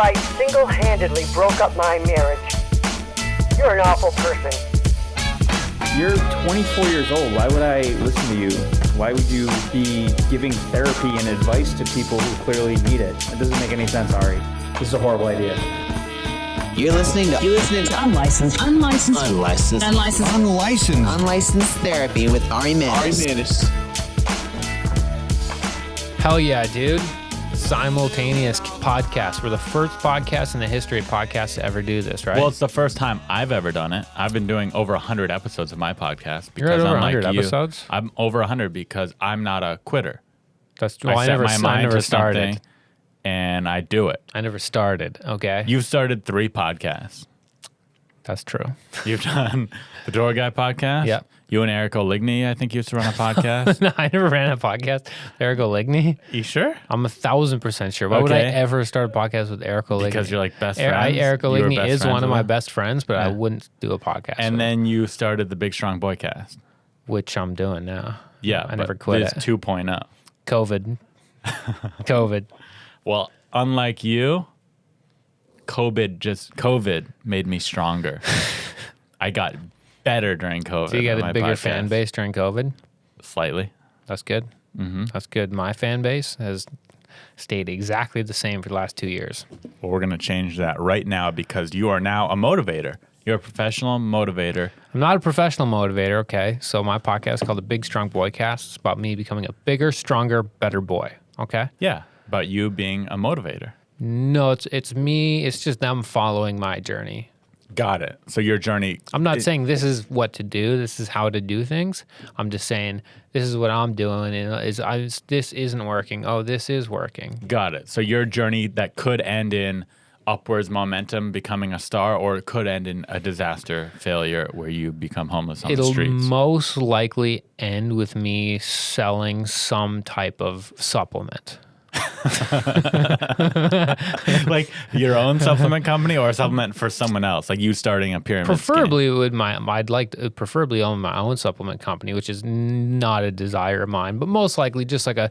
I single-handedly broke up my marriage. You're an awful person. You're 24 years old. Why would I listen to you? Why would you be giving therapy and advice to people who clearly need it? It doesn't make any sense, Ari. This is a horrible idea. You're listening to Unlicensed Therapy with Ari Mannis. Hell yeah, dude. Simultaneous podcast. We're the first podcast in the history of podcasts to ever do this, right? Well, it's the first time I've ever done it. I've been doing over 100 episodes of my podcast. You're at over 100 like episodes? I'm over 100 because I'm not a quitter. That's well, I never started. And I do it. I never started, okay? You've started 3 podcasts. That's true. You've done the Door Guy podcast. Yep. You and Eric O'Ligny, I think, used to run a podcast. No, I never ran a podcast. Eric O'Ligny? You sure? I'm 1,000% sure. Why would I ever start a podcast with Eric O'Ligny? Because you're like best friends? Eric O'Ligny is one of my best friends, but I wouldn't do a podcast And then you started the Big Strong Boy cast. which I'm doing now. Yeah, I never quit it. It's 2.0. COVID. Well, unlike you, COVID made me stronger. I got better during COVID. So you got on a my bigger podcast. fan base during COVID? Slightly. That's good. Mm-hmm. That's good. My fan base has stayed exactly the same for the last 2 years. Well, we're going to change that right now because you are now a motivator. You're a professional motivator. I'm not a professional motivator, okay? So my podcast is called the Big Strong Boy Cast. It's about me becoming a bigger, stronger, better boy, okay? Yeah, about you being a motivator. No, it's me. It's just them following my journey. Got it. So your journey... I'm not saying this is what to do. This is how to do things. I'm just saying this is what I'm doing. And this isn't working. Oh, this is working. Got it. So your journey that could end in upwards momentum, becoming a star, or it could end in a disaster failure where you become homeless on the streets. It'll most likely end with me selling some type of supplement. Like your own supplement company or a supplement for someone else, like you starting a pyramid Preferably scheme. I'd like to preferably own my own supplement company, which is not a desire of mine, but most likely just like a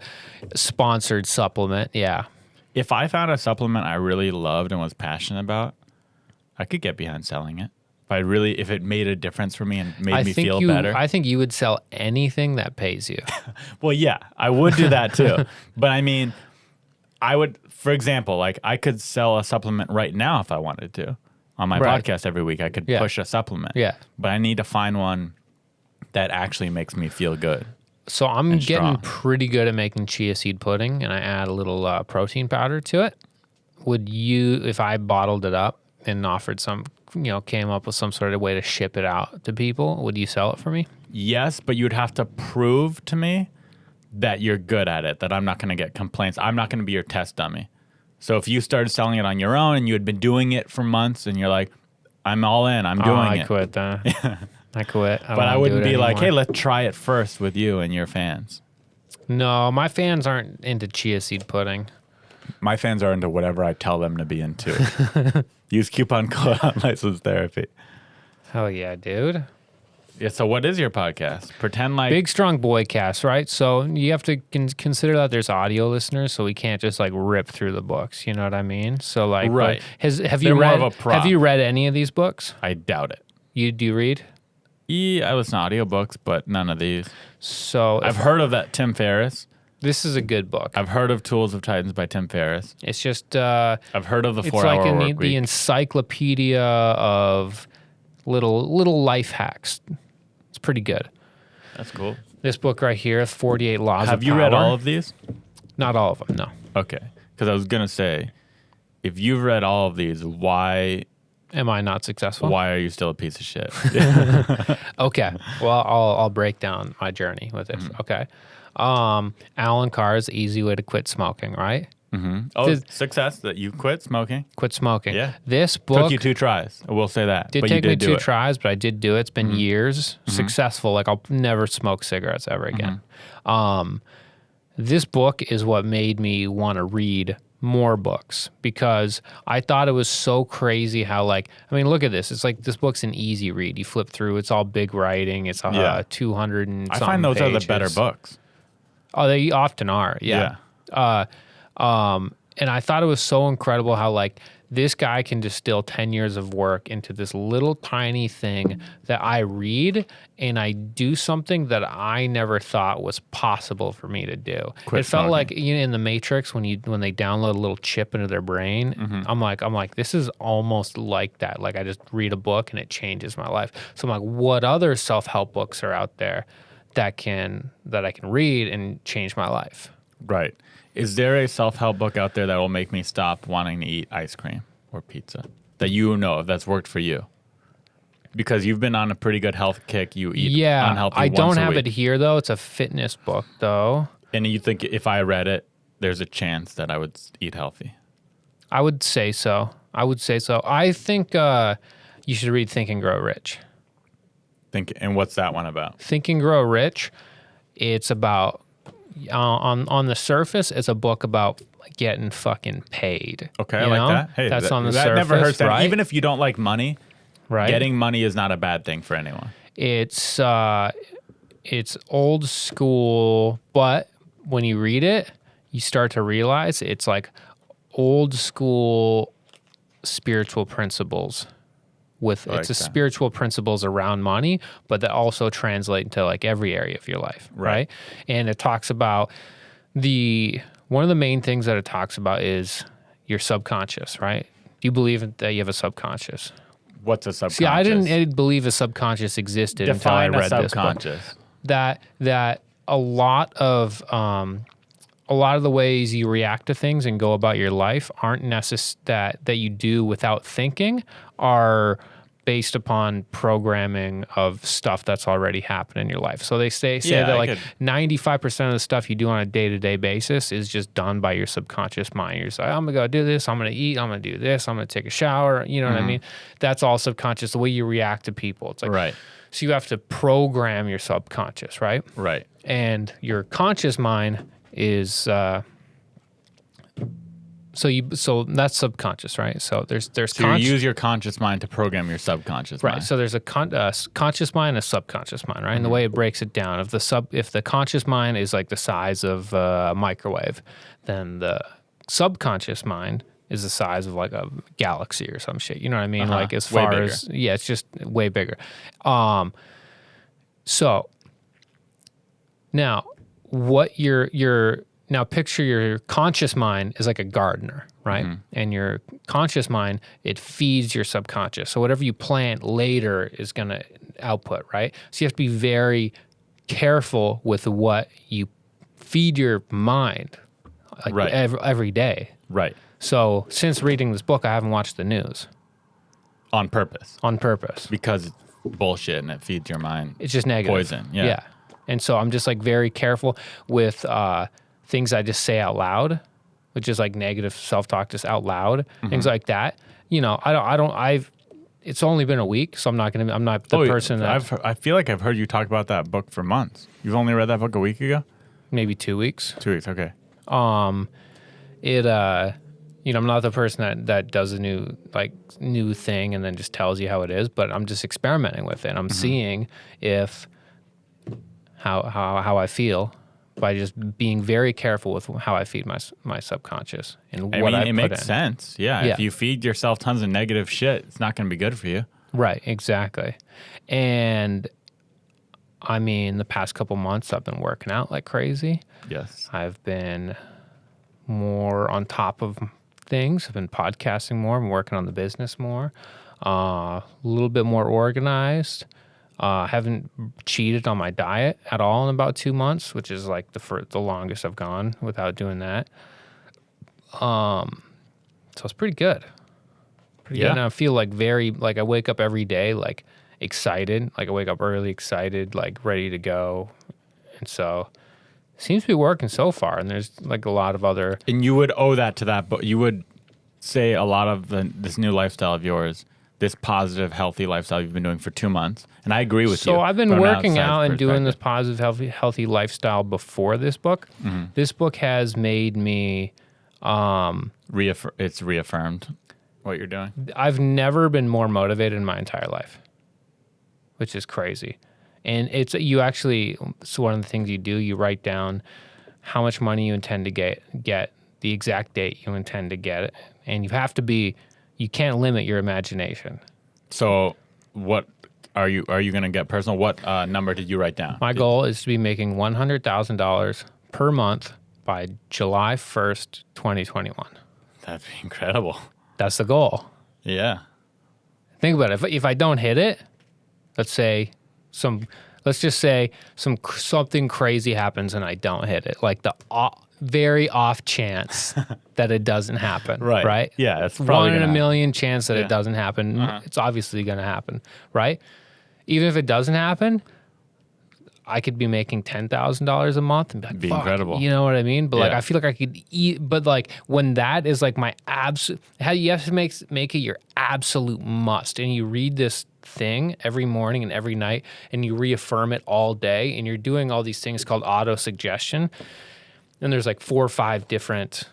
sponsored supplement. Yeah. If I found a supplement I really loved and was passionate about, I could get behind selling it. If it made a difference for me and made me feel better. I think you would sell anything that pays you. Well, yeah, I would do that too. But I mean, I would, for example, like I could sell a supplement right now if I wanted to. On my podcast every week, I could push a supplement. Yeah. But I need to find one that actually makes me feel good. So I'm getting strong. pretty good at making chia seed pudding, and I add a little protein powder to it. Would you, if I bottled it up and offered some, came up with some sort of way to ship it out to people, would you sell it for me? Yes, but you'd have to prove to me that you're good at it, that I'm not going to get complaints. I'm not going to be your test dummy. So if you started selling it on your own and you had been doing it for months and you're like, I'm all in, I'm doing it. I quit then. I quit. But I wouldn't be like, hey, let's try it first with you and your fans. No, my fans aren't into chia seed pudding. My fans are into whatever I tell them to be into. Use coupon code Unlicensed Therapy. Hell yeah, dude. Yeah, so what is your podcast? Pretend like... Big Strong Boy Cast, right? So you have to consider that there's audio listeners, so we can't just like rip through the books. You know what I mean? So like, right. Have you read any of these books? I doubt it. Do you read? Yeah, I listen to audiobooks, but none of these. So I've heard of that Tim Ferriss. This is a good book. I've heard of Tools of Titans by Tim Ferriss. It's just... I've heard of the 4-Hour It's like Work the Week. encyclopedia of little life hacks. It's pretty good. That's cool. This book right here, 48 Laws of Power. Have you read all of these? Not all of them, no. Okay. Because I was going to say, if you've read all of these, why Am I not successful? are you still a piece of shit? Okay. Well, I'll break down my journey with this. Okay. Alan Carr's Easy Way to Quit Smoking, right? Oh, success that you quit smoking. Quit smoking. Yeah. This book Took you 2 tries. I will say that. did but take you me did 2 do it. tries, but I did do it. It's been years. Successful. Like I'll never smoke cigarettes ever again. This book is what made me want to read more books because I thought it was so crazy how look at this. It's like this book's an easy read. You flip through. It's all big writing. It's 200 and something I find those pages. are the better books. Oh, they often are. Yeah. And I thought it was so incredible how this guy can distill 10 years of work into this little tiny thing that I read, and I do something that I never thought was possible for me to do. Quit it felt smoking. like in the Matrix when they download a little chip into their brain. I'm like, this is almost like that. Like I just read a book and it changes my life. So I'm like, what other self-help books are out there that I can read and change my life? Right. Is there a self-help book out there that will make me stop wanting to eat ice cream or pizza that you know of that's worked for you? Because you've been on a pretty good health kick. You eat unhealthy I don't once a have week. it here though. It's a fitness book though. And you think if I read it, there's a chance that I would eat healthy? I would say so. I think you should read Think and Grow Rich. And what's that one about? Think and Grow Rich. It's about on the surface. It's a book about getting fucking paid. Okay, you I like know? that. Hey, that's on the that surface. never hurts. Right? Even if you don't like money, right? getting money is not a bad thing for anyone. It's old school, but when you read it, you start to realize it's like old school spiritual principles. It's a spiritual principles around money, but that also translate into like every area of your life, right? And it talks about one of the main things that it talks about is your subconscious, right? Do you believe that you have a subconscious? What's a subconscious? See, I didn't believe a subconscious existed until I read this book. That a lot of the ways you react to things and go about your life aren't that you do without thinking, are based upon programming of stuff that's already happened in your life. So they say that like 95% of the stuff you do on a day-to-day basis is just done by your subconscious mind. You're just like, I'm gonna go do this, I'm gonna eat, I'm gonna do this, I'm gonna take a shower. You know what I mean? That's all subconscious. The way you react to people, it's like right. So you have to program your subconscious, right? Right. And your conscious mind is so that's subconscious, right? So there's So you use your conscious mind to program your subconscious mind. Right. So there's a conscious mind and a subconscious mind, right? And the way it breaks it down, if the conscious mind is like the size of a microwave, then the subconscious mind is the size of like a galaxy or some shit. You know what I mean? Like as far as it's just way bigger. So now what now picture your conscious mind is like a gardener, right? And your conscious mind, it feeds your subconscious. So whatever you plant later is going to output, right? So you have to be very careful with what you feed your mind like every day. Right. So since reading this book, I haven't watched the news. On purpose. Because it's bullshit and it feeds your mind. It's just negative. Poison. Yeah. And so I'm just like very careful with things I just say out loud, which is like negative self-talk just out loud, things like that. You know, it's only been a week, so I'm not the person that I feel like I've heard you talk about that book for months. You've only read that book a week ago? maybe 2 weeks. 2 weeks, okay. I'm not the person that does a new thing and then just tells you how it is, but I'm just experimenting with it. I'm seeing if how I feel by just being very careful with how I feed my subconscious and what I put in. It makes sense. Yeah. If you feed yourself tons of negative shit, it's not going to be good for you. Right. Exactly. And I mean, the past couple months I've been working out like crazy. Yes. I've been more on top of things. I've been podcasting more. I'm working on the business more. A little bit more organized. Haven't cheated on my diet at all in about 2 months, which is like the longest I've gone without doing that. So it's pretty good. Pretty good. And I feel like I wake up every day like excited. Like I wake up early, excited, like ready to go. And so it seems to be working so far. And there's like a lot of other. And you would owe that to that, but you would say a lot of this new lifestyle of yours, this positive, healthy lifestyle you've been doing for 2 months. And I agree with you. So I've been working out and doing this positive, healthy lifestyle before this book. Mm-hmm. This book has made me... it's reaffirmed what you're doing. I've never been more motivated in my entire life, which is crazy. And it's one of the things you do, you write down how much money you intend to get the exact date you intend to get it. And you have to be you can't limit your imagination. So what are you going to get personal? What number did you write down? My goal is to be making $100,000 per month by July 1st, 2021. That'd be incredible. That's the goal. Yeah. Think about it. If I don't hit it, let's just say something crazy happens and I don't hit it, like the very off chance that it doesn't happen. Right? Yeah, it's probably 1 in a gonna million chance that it doesn't happen. It's obviously going to happen, right? Even if it doesn't happen, I could be making $10,000 a month and be like, be fuck, incredible. You know what I mean? But like, Yeah. I feel like I could eat. But like, when that is like my you have to make it your absolute must. And you read this thing every morning and every night, and you reaffirm it all day, and you're doing all these things called auto suggestion. And there's like 4 or 5 different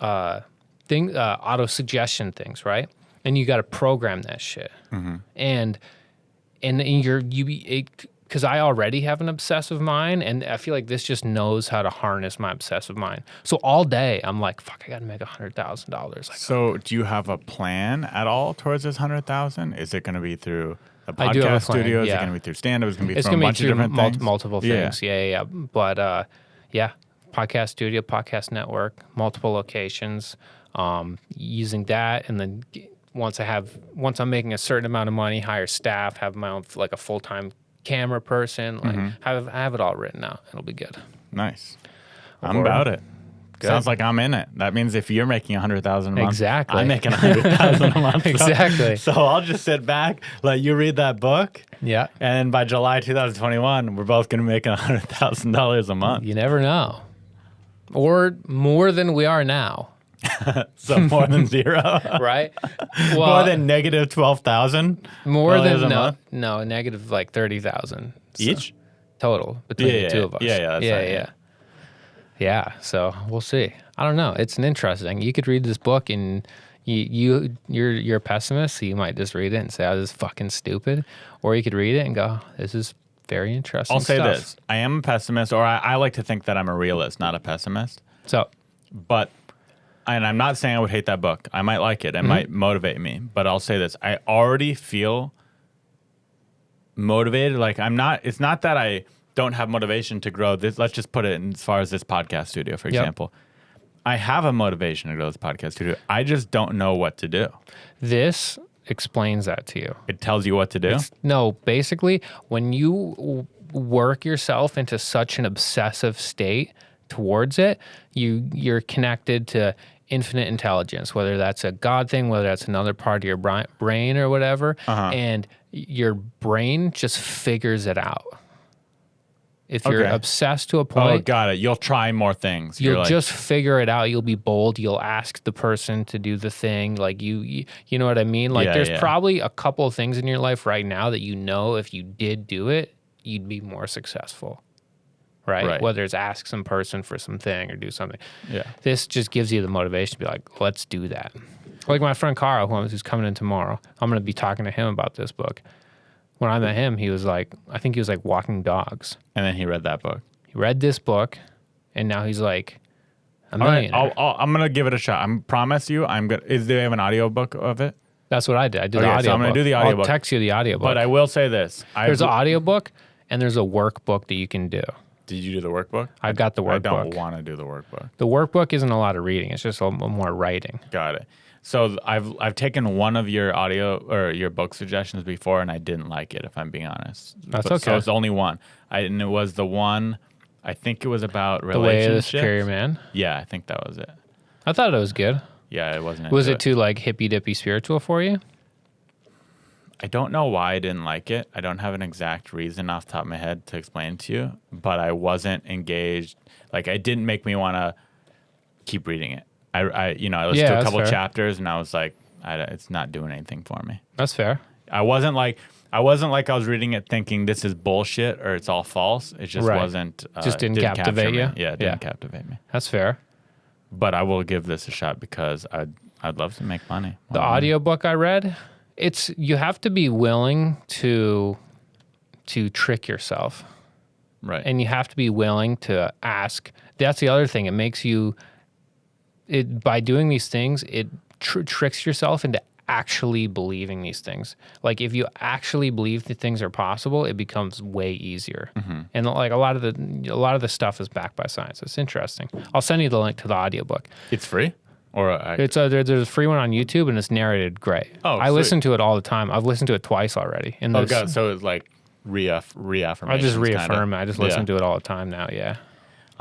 auto suggestion things, right? And you got to program that shit. And because I already have an obsessive mind, and I feel like this just knows how to harness my obsessive mind. So all day I'm like, fuck, I got to make $100,000. Like, So do you have a plan at all towards this 100,000? Is it going to be through the I do have a podcast plan, studio? Is it yeah. going to be through stand-up? Is it going to be it's from going a to be bunch of through different things? multiple things. Yeah. But yeah, podcast studio, podcast network, multiple locations, using that. And then once I'm making a certain amount of money, hire staff, have my own, like a full-time camera person, like have it all written out. It'll be good. Nice. I'm Or- about it. Good. Sounds like I'm in it. That means if you're making 100,000 a month, Exactly. I'm making 100,000 a month. Exactly. So I'll just sit back, let you read that book, Yeah. and by July 2021, we're both going to make $100,000 a month. You never know. Or more than we are now, So more than zero. right? More than negative 12,000 more dollars than a month negative like 30,000 each. total between Yeah, the two of us. yeah, that's right, yeah. Yeah, so we'll see. I don't know. It's an interesting. You could read this book and you're a pessimist, so you might just read it and say, "Oh, this is fucking stupid," or you could read it and go, "This is very interesting." I'll say stuff. this: I am a pessimist, or I like to think that I'm a realist, not a pessimist. So But, and I'm not saying I would hate that book. I might like it. It might motivate me. But I'll say this: I already feel motivated. Like I'm not. It's not that I don't have motivation to grow this. Let's just put it in as far as this podcast studio, for example. I have a motivation to grow this podcast studio. I just don't know what to do. this explains that to you. It tells you what to do. No, basically, when you work yourself into such an obsessive state towards it, you're connected to infinite intelligence, whether that's a God thing, whether that's another part of your brain or whatever, and your brain just figures it out. If you're Okay. obsessed to a Oh, point, got it. You'll try more things. you'll You're like, just figure it out. You'll be bold. You'll ask the person to do the thing. Like you know what I mean? Like Yeah, there's yeah. probably a couple of things in your life right now that you know if you did do it, you'd be more successful. Right? Whether it's ask some person for something or do something. yeah. This just gives you the motivation to be like, let's do that. Like my friend Carl, who's coming in tomorrow, I'm going to be talking to him about this book. When I met him, he was like, I think he was like walking dogs. And then he read that book. He read this book, and now he's like a All right, millionaire. I'm gonna give it a shot. I promise you. I'm gonna. Do they have an audiobook of it? That's what I did. I did the Okay, audiobook. so I'm gonna do the audiobook. I'll text you the audiobook. But I will say this: There's an audiobook, and there's a workbook that you can do. Did you do the workbook? I've got the I don't workbook. want to do the workbook. The workbook isn't a lot of reading. It's just a little more writing. Got it. So I've taken one of your audio or your book suggestions before, and I didn't like it. If I'm being honest, That's So okay. it's only one. And it was the one. I think it was about The Way of the relationships. Superior Man. Yeah, I think that was it. I thought it was good. Yeah, it wasn't. Was into it too like hippy dippy spiritual for you? I don't know why I didn't like it. I don't have an exact reason off the top of my head to explain to you, but I wasn't engaged. Like, it didn't make me want to keep reading it. I listened to a that's couple fair. chapters, and I was like, it's not doing anything for me. That's fair. I wasn't like I was reading it thinking this is bullshit or it's all false. It just Right. wasn't. Just didn't capture captivate me. you? Yeah, it Yeah. didn't captivate me. That's fair. But I will give this a shot because I'd love to make money. The audiobook I read, you have to be willing to trick yourself. Right. And you have to be willing to ask. That's the other thing. It makes you by doing these things, it tricks yourself into actually believing these things. Like if you actually believe that things are possible, it becomes way easier. And like a lot of the stuff is backed by science. It's interesting. I'll send you the link to the audiobook. It's free? Or It's there's a free one on YouTube and it's narrated great. Oh, I sweet. listen to it all the time. I've listened to it twice already. And oh god, so it's like reaffirmation. I just reaffirm it. I just listen to it all the time now. Yeah.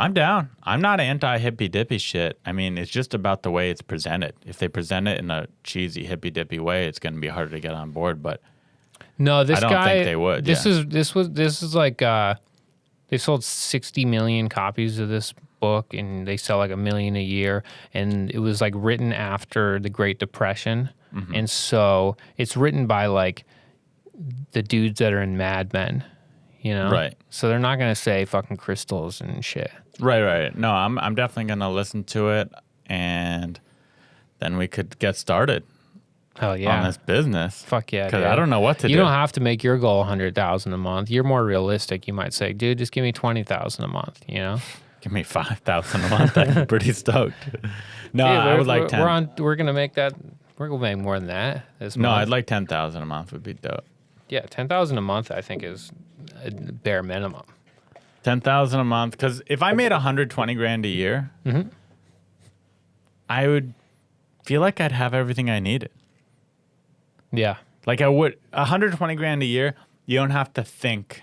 I'm down. I'm not anti-hippy dippy shit. I mean, it's just about the way it's presented. If they present it in a cheesy hippy dippy way, it's going to be harder to get on board. But no, this I don't guy. think they would. This is like they sold 60 million copies of this book, and they sell like 1 million a year. And it was like written after the Great Depression, and so it's written by like the dudes that are in Mad Men. You know, Right. So they're not gonna say fucking crystals and shit. Right. No, I'm definitely going to listen to it, and then we could get started Hell yeah. on this business. Fuck yeah. Because Dude. I don't know what to do. You don't have to make your goal 100,000 a month. You're more realistic. You might say, dude, just give me 20,000 a month. You know. Give me 5,000 a month. I'm pretty stoked. No, Dude, I would like 10. We're gonna make that. We're gonna make more than that this No, month. I'd like 10,000 a month would be dope. Yeah, 10,000 a month. I think is a bare minimum. 10,000 a month, because if I made 120 grand a year, I would feel like I'd have everything I needed. Yeah. Like I would 120 grand a year. You don't have to think,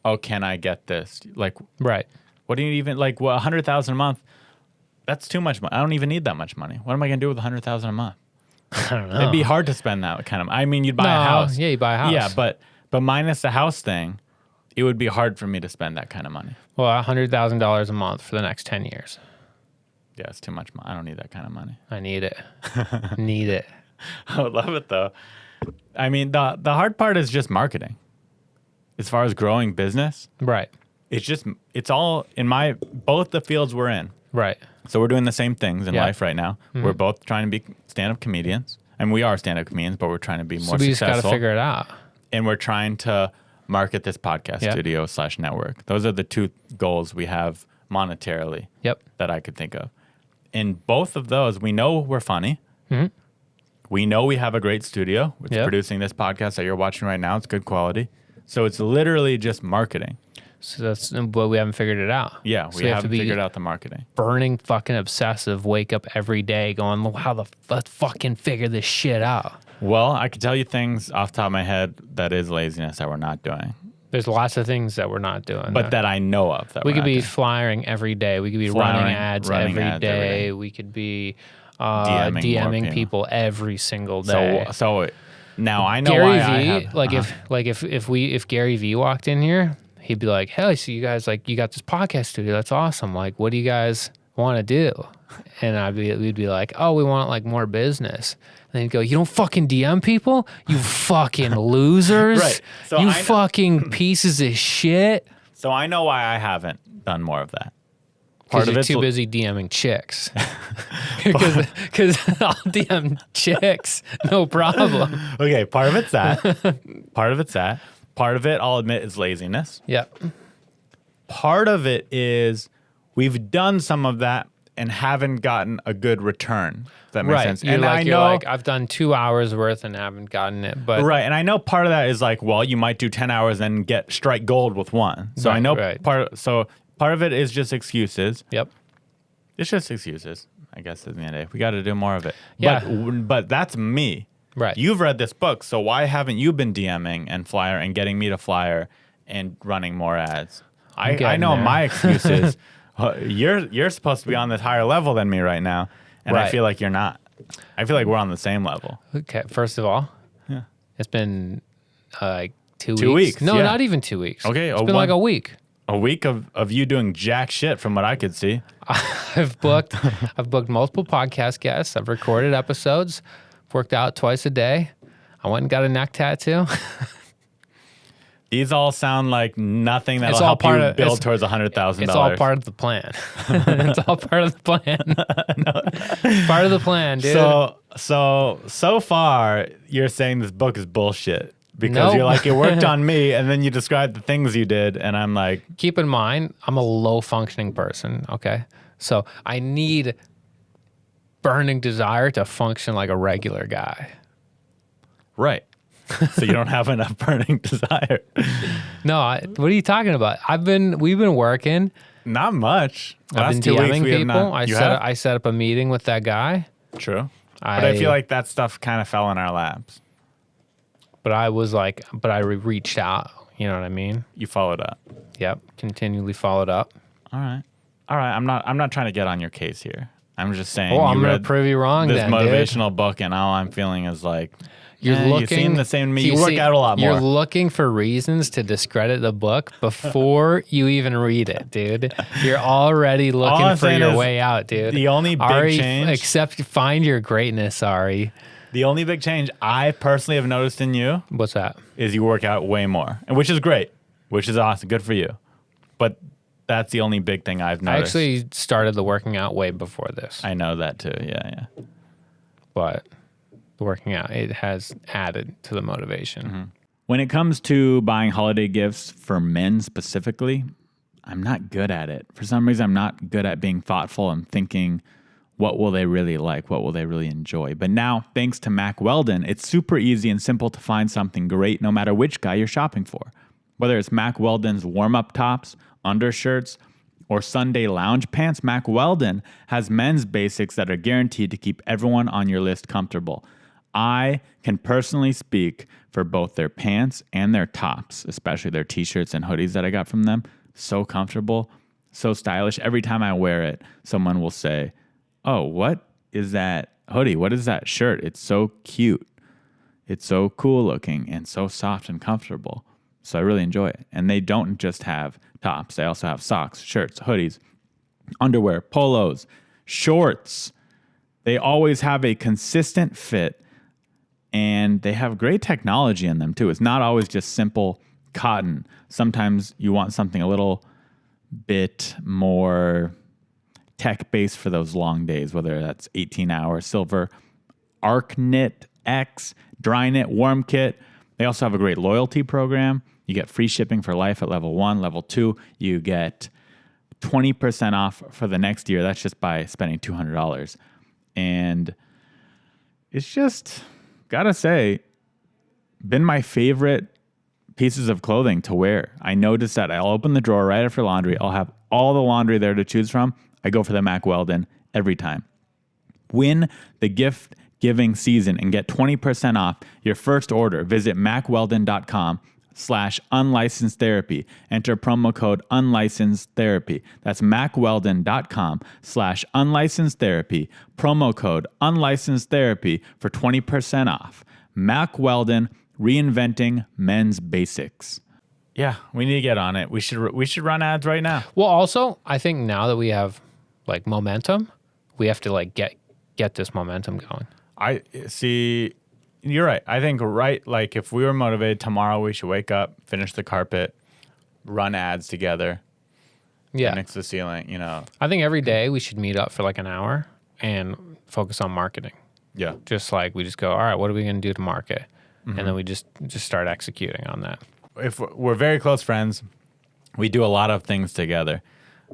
oh, can I get this? Like, Right. what do you even like? Well, 100,000 a month. That's too much money. I don't even need that much money. What am I gonna do with 100,000 a month? I don't know. It'd be hard to spend that kind of. I mean, you'd buy a house. Yeah, you buy a house. Yeah, but minus the house thing, it would be hard for me to spend that kind of money. Well, $100,000 a month for the next 10 years. Yeah, it's too much money. I don't need that kind of money. I need it. Need it. I would love it though. I mean, the hard part is just marketing. As far as growing business, Right. it's all in both the fields we're in. Right. So we're doing the same things in Yeah. life right now. We're both trying to be stand-up comedians. And we are stand-up comedians, but we're trying to be So more we just got to successful. figure it out. And we're trying to market this podcast Yeah. studio / network. Those are the two goals we have monetarily Yep. that I could think of. In both of those, we know we're funny. We know we have a great studio, which is Yep. producing this podcast that you're watching right now. It's good quality. So it's literally just marketing. But we haven't figured it out. Yeah, So we have to haven't be figured out the marketing. burning fucking obsessive. Wake up every day going, let's fucking figure this shit out. Well, I could tell you things off the top of my head that is laziness that we're not doing, There's lots of things that we're not doing. but that I know of. That we we're could not be doing. flyering every day. We could be Flyering, running ads running every ads every day. day. We could be DMing more DMing people every single day. So now I know Gary why V, I have, if Gary V walked in here, he'd be like, "Hey, so you guys like you got this podcast studio? That's awesome. Like, what do you guys want to do?" And we'd be like, "Oh, we want like more business." And he'd go, "You don't fucking DM people, you fucking losers, Right. So you I know- fucking pieces of shit." So I know why I haven't done more of that. Because you're it's too busy DMing chicks. Because I'll DM chicks, no problem. Okay, part of it's that. Part of it's that. Part of it, I'll admit, is laziness. Yep. Part of it is we've done some of that and haven't gotten a good return. If that makes Right. sense. You're And I like, know, I've done 2 hours worth and haven't gotten it. But right, and I know part of that is like, well, you might do 10 hours and get strike gold with one. So I Right, know right. part of it is just excuses. Yep. It's just excuses, I guess, at the end of the day. We got to do more of it. Yeah. But that's me. Right. You've read this book, so why haven't you been DMing and flyer and getting me to flyer and running more ads? I getting know there. my excuses. You're supposed to be on this higher level than me right now, and I Right. feel like you're not. I feel like we're on the same level. Okay. First of all, Yeah. it's been like 2 weeks. 2 weeks, No, yeah. not even 2 weeks. Okay, It's been like a week. A week of you doing jack shit from what I could see. I've booked multiple podcast guests. I've recorded episodes, worked out twice a day. I went and got a neck tattoo. These all sound like nothing that'll It's all help part you of- build it's- towards $100,000. It's all part of the plan. It's all part of the plan. Part of the plan, dude. So far, you're saying this book is bullshit because Nope. you're like, it worked on me, and then you describe the things you did, and I'm like, Keep in mind, I'm a low functioning person. Okay, so I need burning desire to function like a regular guy. Right. So you don't have enough burning desire. No, what are you talking about? We've been working. Not much. I've been DMing people. I set up a meeting with that guy. True. But I feel like that stuff kind of fell in our laps. But I reached out. You know what I mean? You followed up. Yep. Continually followed up. All right. I'm not trying to get on your case here. I'm just saying. Oh, I'm gonna prove you wrong. This then, motivational dude. book, and all I'm feeling is like you seem the same to me. You work out a lot more. You're looking for reasons to discredit the book before you even read it, dude. You're already looking for your way out, dude. The only big change, find your greatness, Ari. The only big change I personally have noticed in you, what's that? Is you work out way more, and which is great, which is awesome, good for you. But that's the only big thing I've noticed. I actually started the working out way before this. I know that too. Yeah. But the working out, it has added to the motivation. Mm-hmm. When it comes to buying holiday gifts for men specifically, I'm not good at it. For some reason, I'm not good at being thoughtful and thinking, what will they really like? What will they really enjoy? But now, thanks to Mack Weldon, it's super easy and simple to find something great no matter which guy you're shopping for. Whether it's Mack Weldon's warm-up tops, undershirts, or Sunday lounge pants, Mack Weldon has men's basics that are guaranteed to keep everyone on your list comfortable. I can personally speak for both their pants and their tops, especially their t-shirts and hoodies that I got from them. So comfortable, so stylish. Every time I wear it, someone will say, "Oh, what is that hoodie? What is that shirt? It's so cute. It's so cool looking and so soft and comfortable." So I really enjoy it. And they don't just have tops. They also have socks, shirts, hoodies, underwear, polos, shorts. They always have a consistent fit, and they have great technology in them too. It's not always just simple cotton. Sometimes you want something a little bit more tech-based for those long days, whether that's 18-hour silver, arc knit X, dry knit warm kit. They also have a great loyalty program. You get free shipping for life at level 1. Level 2, you get 20% off for the next year. That's just by spending $200. And it's just, gotta say, been my favorite pieces of clothing to wear. I noticed that I'll open the drawer right after laundry. I'll have all the laundry there to choose from. I go for the Mack Weldon every time. Win the gift giving season and get 20% off your first order. Visit MackWeldon.com/unlicensed therapy. Enter promo code unlicensed therapy. That's MackWeldon.com/unlicensed therapy. Promo code unlicensed therapy for 20% off. Mack Weldon, reinventing men's basics. Yeah, we need to get on it. We should run ads right now. Well, also, I think now that we have like momentum, we have to like get this momentum going. I see. You're right. I think like if we were motivated tomorrow, we should wake up, finish the carpet, run ads together. Yeah. Fix the ceiling, you know. I think every day we should meet up for like an hour and focus on marketing. Yeah. Just like we just go, all right, what are we going to do to market? Mm-hmm. And then we just start executing on that. If we're very close friends, we do a lot of things together.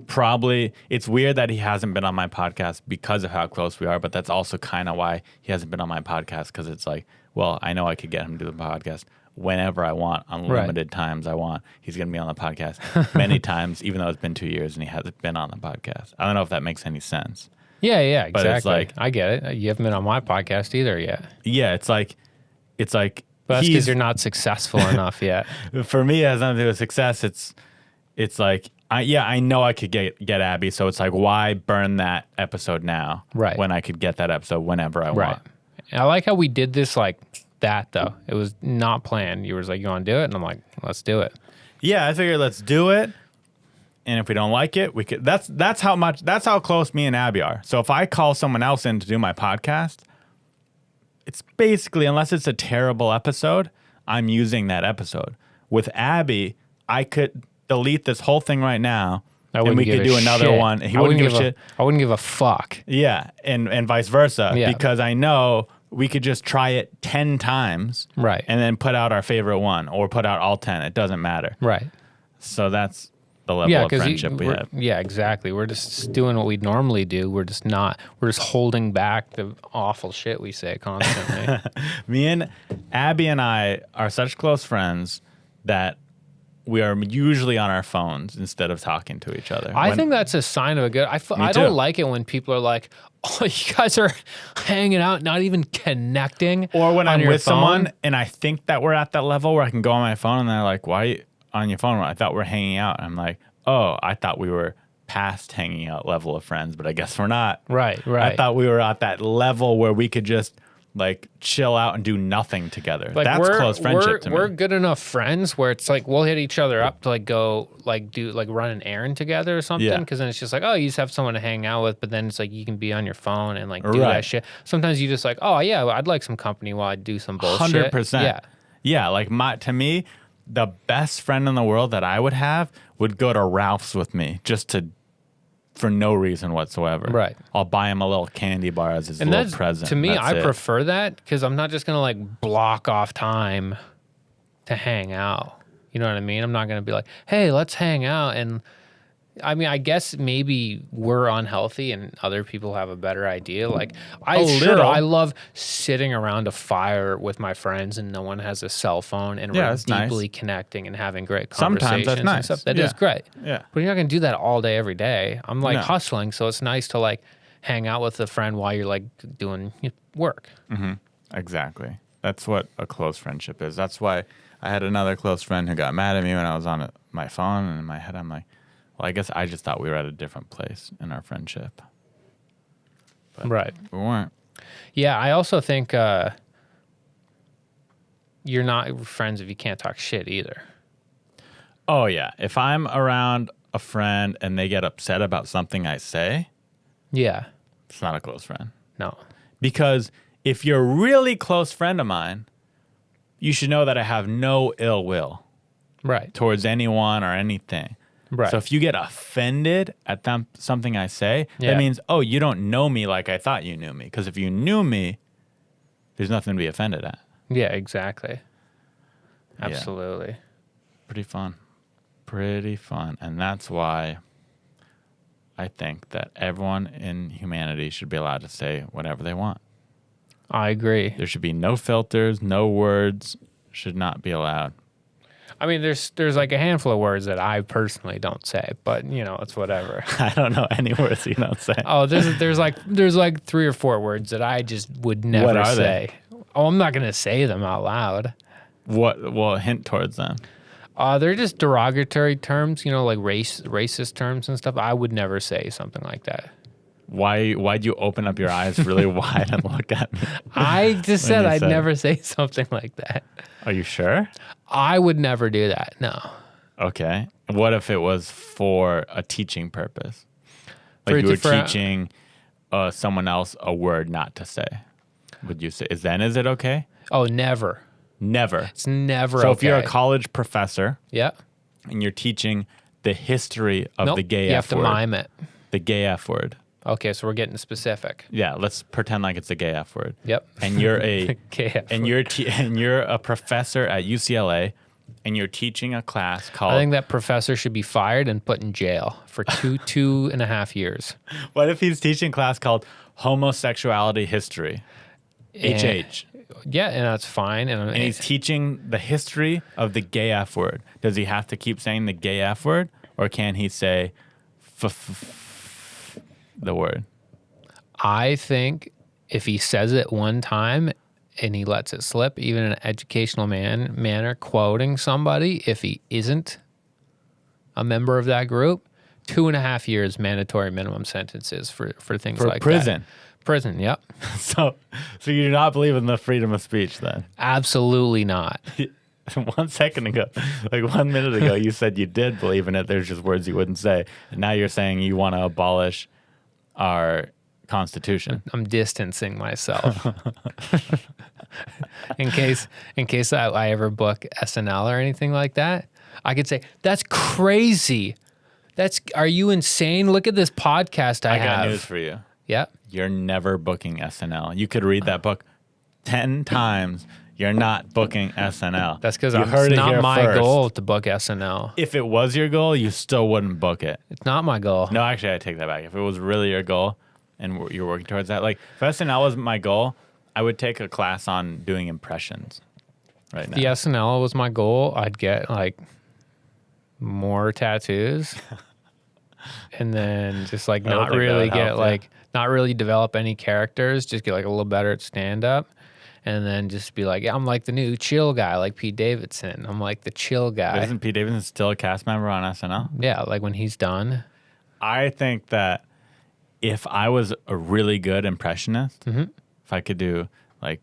Probably, it's weird that he hasn't been on my podcast because of how close we are, but that's also kind of why he hasn't been on my podcast, because it's like, well, I know I could get him to do the podcast whenever I want, unlimited times I want. He's going to be on the podcast many times, even though it's been 2 years and he hasn't been on the podcast. I don't know if that makes any sense. Yeah, exactly. But it's like, I get it. You haven't been on my podcast either yet. Yeah, it's like. But that's because you're not successful enough yet. For me, it has nothing to do with success. It's like, I know I could get Abby, so it's like, why burn that episode now? Right. When I could get that episode whenever I want. I like how we did this like that, though. It was not planned. You were like, you want to do it? And I'm like, let's do it. Yeah, I figured let's do it. And if we don't like it, we could. That's how close me and Abby are. So if I call someone else in to do my podcast, it's basically, unless it's a terrible episode, I'm using that episode. With Abby, I could delete this whole thing right now, and we could do another one. He wouldn't give a shit. I wouldn't give a fuck. Yeah, and vice versa, because I know we could just try it 10 times, right, and then put out our favorite one, or put out all 10. It doesn't matter, right. So that's the level of friendship we have. Yeah, exactly. We're just doing what we normally do. We're just holding back the awful shit we say constantly. Me and Abby and I are such close friends that we are usually on our phones instead of talking to each other. I think that's a sign of a good. I don't like it when people are like, "Oh, you guys are hanging out, not even connecting." Or when on I'm your with phone. someone and I think that we're at that level where I can go on my phone and they're like, "Why are you on your phone?" I thought we're hanging out. And I'm like, "Oh, I thought we were past hanging out level of friends, but I guess we're not." Right. I thought we were at that level where we could just like chill out and do nothing together. Like That's close friendship to me. We're good enough friends where it's like we'll hit each other up to like go like do like run an errand together or something. Yeah. Because then it's just like, oh, you just have someone to hang out with. But then it's like you can be on your phone and like do that shit. Sometimes you just like, oh yeah, I'd like some company while I do some bullshit. 100%. Yeah. Like to me, the best friend in the world that I would have would go to Ralph's with me for no reason whatsoever. Right. I'll buy him a little candy bar as his little present. To me, That's I it. prefer that because I'm not just gonna like block off time to hang out. You know what I mean? I'm not gonna be like, hey, let's hang out. And I mean, I guess maybe we're unhealthy and other people have a better idea. Like I love sitting around a fire with my friends and no one has a cell phone and we're deeply connecting and having great conversations. Sometimes that's nice. And stuff. That is great. Yeah. But you're not gonna do that all day, every day. I'm like hustling, so it's nice to like hang out with a friend while you're like doing work. Mm-hmm. Exactly. That's what a close friendship is. That's why I had another close friend who got mad at me when I was on my phone, and in my head I'm like, well, I guess I just thought we were at a different place in our friendship. But right. we weren't. Yeah, I also think you're not friends if you can't talk shit either. Oh, yeah. If I'm around a friend and they get upset about something I say, yeah, it's not a close friend. No. Because if you're a really close friend of mine, you should know that I have no ill will towards anyone or anything. Right. So if you get offended at something I say, that means, oh, you don't know me like I thought you knew me. Because if you knew me, there's nothing to be offended at. Yeah, exactly. Absolutely. Yeah. Pretty fun. Pretty fun. And that's why I think that everyone in humanity should be allowed to say whatever they want. I agree. There should be no filters, no words should not be allowed. I mean, there's like a handful of words that I personally don't say, but you know, it's whatever. I don't know any words you don't say. Oh, there's like 3 or 4 words that I just would never What are say. they? Oh, I'm not gonna say them out loud. What? Well, hint towards them. They're just derogatory terms, you know, like racist terms and stuff. I would never say something like that. Why'd you open up your eyes really wide and look at me? I just said I'd never say something like that. Are you sure? I would never do that. No. Okay. What if it was for a teaching purpose? Like you were teaching someone else a word not to say. Would you say, is it okay? Oh, never. Never. It's never so okay. if you're a college professor yeah, and you're teaching the history of the gay you F have word. to mime it. The gay F word. Okay, so we're getting specific. Yeah, let's pretend like it's a gay F word. Yep. And you're a gay F and word. you're a professor at UCLA and you're teaching a class called I think that professor should be fired and put in jail for 2.5 years. What if he's teaching a class called Homosexuality History? HH. Yeah, and that's fine. And he's teaching the history of the gay F word. Does he have to keep saying the gay F word, or can he say the word? I think if he says it one time and he lets it slip, even in an educational manner, quoting somebody, if he isn't a member of that group, 2.5 years mandatory minimum sentences for things like prison. that. Prison, yep. So you do not believe in the freedom of speech then? Absolutely not. 1 second ago, like 1 minute ago, you said you did believe in it. There's just words you wouldn't say. And now you're saying you want to abolish our Constitution. I'm distancing myself. in case I ever book SNL or anything like that, I could say, that's crazy. Are you insane? Look at this podcast I have. I got news for you. Yeah. You're never booking SNL. You could read that book 10 times. You're not booking SNL. That's because You it's heard it not here my first. goal to book SNL. If it was your goal, you still wouldn't book it. It's not my goal. No, actually, I take that back. If it was really your goal and you're working towards that, like if SNL was my goal, I would take a class on doing impressions right now. If the SNL was my goal, I'd get like more tattoos and then just like don't not think that really would get help, like not really develop any characters, just get like a little better at stand up. And then just be like, I'm like the new chill guy, like Pete Davidson. I'm like the chill guy. Isn't Pete Davidson still a cast member on SNL? Yeah, like when he's done. I think that if I was a really good impressionist, if I could do like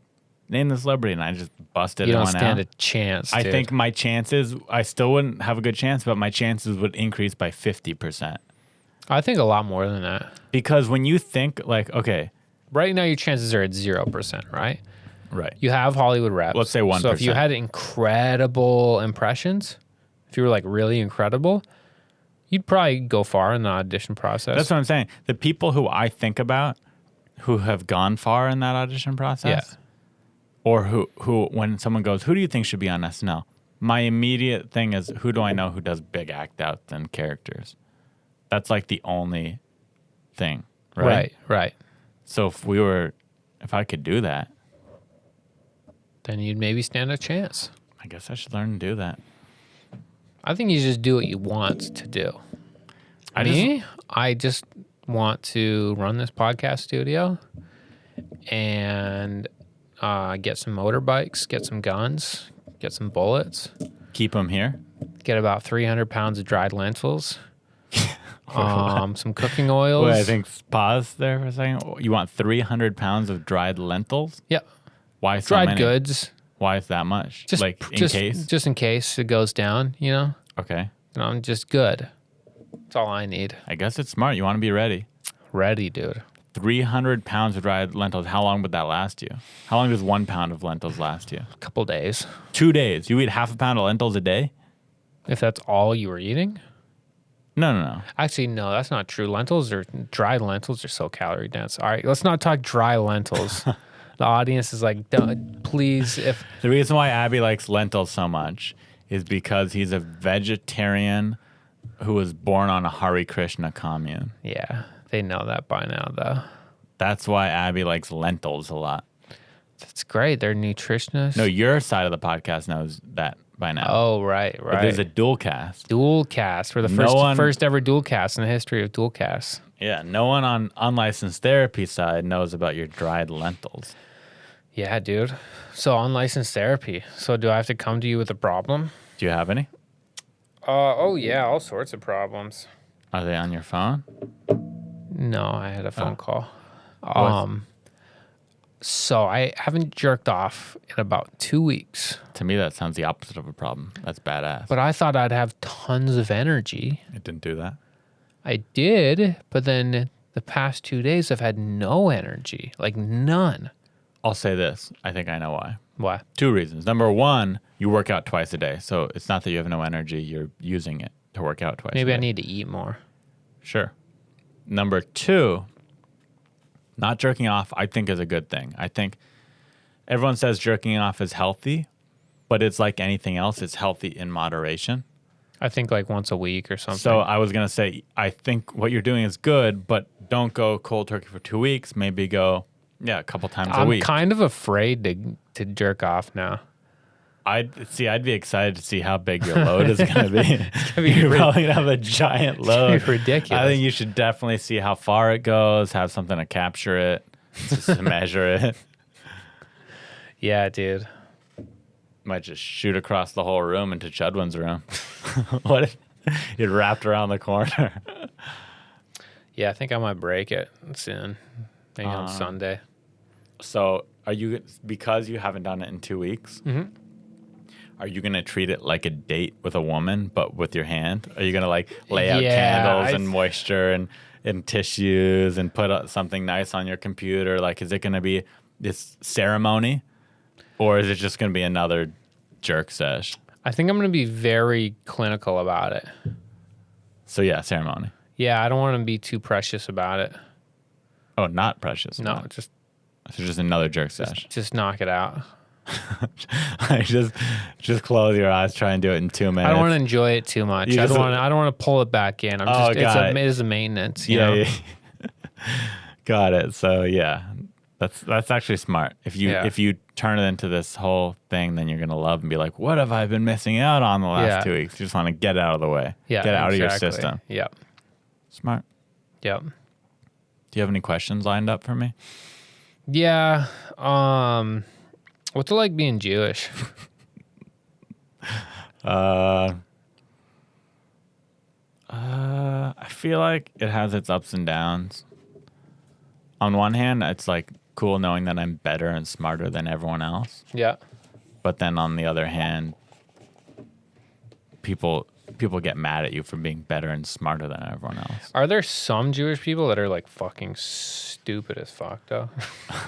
name the celebrity and I just busted You it don't one stand out, a chance. I dude. think my chances, I still wouldn't have a good chance, but my chances would increase by 50%. I think a lot more than that. Because when you think like, okay, Right now, your chances are at 0%, right? right. You have Hollywood reps. Let's say 1%. So if you had incredible impressions, if you were like really incredible, you'd probably go far in the audition process. That's what I'm saying. The people who I think about who have gone far in that audition process, Yeah. or who when someone goes, who do you think should be on SNL? My immediate thing is, who do I know who does big act outs and characters? That's like the only thing, right? Right. So if I could do that, Then you'd maybe stand a chance. I guess I should learn to do that. I think you just do what you want to do. I just want to run this podcast studio and get some motorbikes, get some guns, get some bullets, Keep them here. get about 300 pounds of dried lentils, some cooking oils. Wait, I think pause there for a second. You want 300 pounds of dried lentils? Yep. Why so Dried many? goods. Why is that much? Just like in case? Just in case it goes down, you know? Okay. I'm just good. That's all I need. I guess it's smart. You want to be ready. Ready, dude. 300 pounds of dried lentils. How long would that last you? How long does 1 pound of lentils last you? A couple days. 2 days. You eat half a pound of lentils a day? If that's all you were eating? No. Actually, no, that's not true. Dried lentils are so calorie dense. All right, let's not talk dry lentils. The audience is like, please, if The reason why Abby likes lentils so much is because he's a vegetarian who was born on a Hare Krishna commune. yeah, they know that by now, though. That's why Abby likes lentils a lot. That's great. They're nutritionists. No, your side of the podcast knows that by now. Oh, right. But there's a dual cast. Dual cast. We're the first ever dual cast in the history of dual casts. Yeah, no one on unlicensed therapy side knows about your dried lentils. Yeah, dude. So unlicensed therapy. So do I have to come to you with a problem? Do you have any? Oh yeah, all sorts of problems. Are they on your phone? No, I had a phone call. What? So I haven't jerked off in about 2 weeks. To me, that sounds the opposite of a problem. That's badass. But I thought I'd have tons of energy. It didn't do that. I did, but then the past 2 days I've had no energy, like none. I'll say this. I think I know why. Why? 2 reasons. Number one, you work out twice a day. So it's not that you have no energy. You're using it to work out twice Maybe a I day. need to eat more. Sure. Number two, not jerking off, I think is a good thing. I think everyone says jerking off is healthy, but it's like anything else. It's healthy in moderation. I think like once a week or something. So I was going to say, I think what you're doing is good, but don't go cold turkey for 2 weeks. Maybe go, a couple times a I'm week. kind of afraid to jerk off now. I'd be excited to see how big your load is going to be. be You're probably going to have a giant load. ridiculous. I think you should definitely see how far it goes, have something to capture it, just to measure it. Yeah, dude. Might just shoot across the whole room into Chudwin's room. What if it wrapped around the corner? Yeah, I think I might break it soon. Maybe on Sunday. So are you, because you haven't done it in 2 weeks, are you going to treat it like a date with a woman, but with your hand? Are you going to like lay out candles and moisture and tissues and put something nice on your computer? Like, is it going to be this ceremony or is it just going to be another jerk sesh? I think I'm going to be very clinical about it. So yeah, ceremony. Yeah, I don't want to be too precious about it. Oh, not precious. No, just So just another jerk sesh. knock it out. Like just close your eyes. Try and do it in 2 minutes. I don't want to enjoy it too much. I don't want to pull it back in. It is a maintenance. You know? Got it. So yeah, that's actually smart. If you turn it into this whole thing, then you're gonna love and be like, what have I been missing out on the last 2 weeks? You just want to get it out of the way. Yeah, get it out of your system. Yep. Smart. Yep. Do you have any questions lined up for me? Yeah. What's it like being Jewish? I feel like it has its ups and downs. On one hand, it's like cool knowing that I'm better and smarter than everyone else. Yeah. But then on the other hand, people get mad at you for being better and smarter than everyone else. Are there some Jewish people that are like fucking stupid as fuck though? I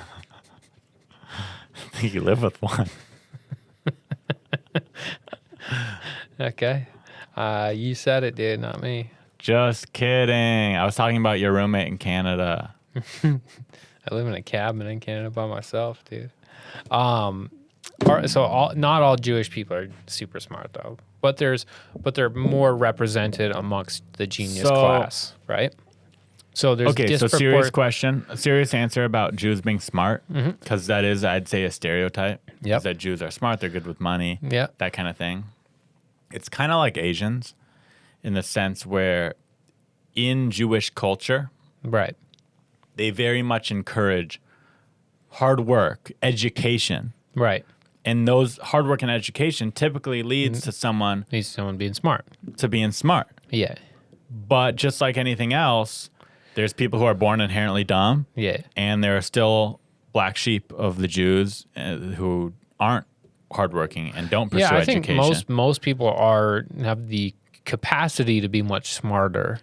think you live with one. Okay. You said it, dude, not me. Just kidding. I was talking about your roommate in Canada. I live in a cabin in Canada by myself, dude. Not all Jewish people are super smart though, but they're more represented amongst the genius class, right? So there's so serious question, a serious answer about Jews being smart, because that is, I'd say, a stereotype. Yep. That Jews are smart, they're good with money, that kind of thing. It's kind of like Asians in the sense where in Jewish culture, right, they very much encourage hard work, education. Right. And those hard work and education typically leads to someone being smart. To being smart. Yeah. But just like anything else, there's people who are born inherently dumb. Yeah. And there are still black sheep of the Jews who aren't hardworking and don't pursue education. Yeah, I think most people have the capacity to be much smarter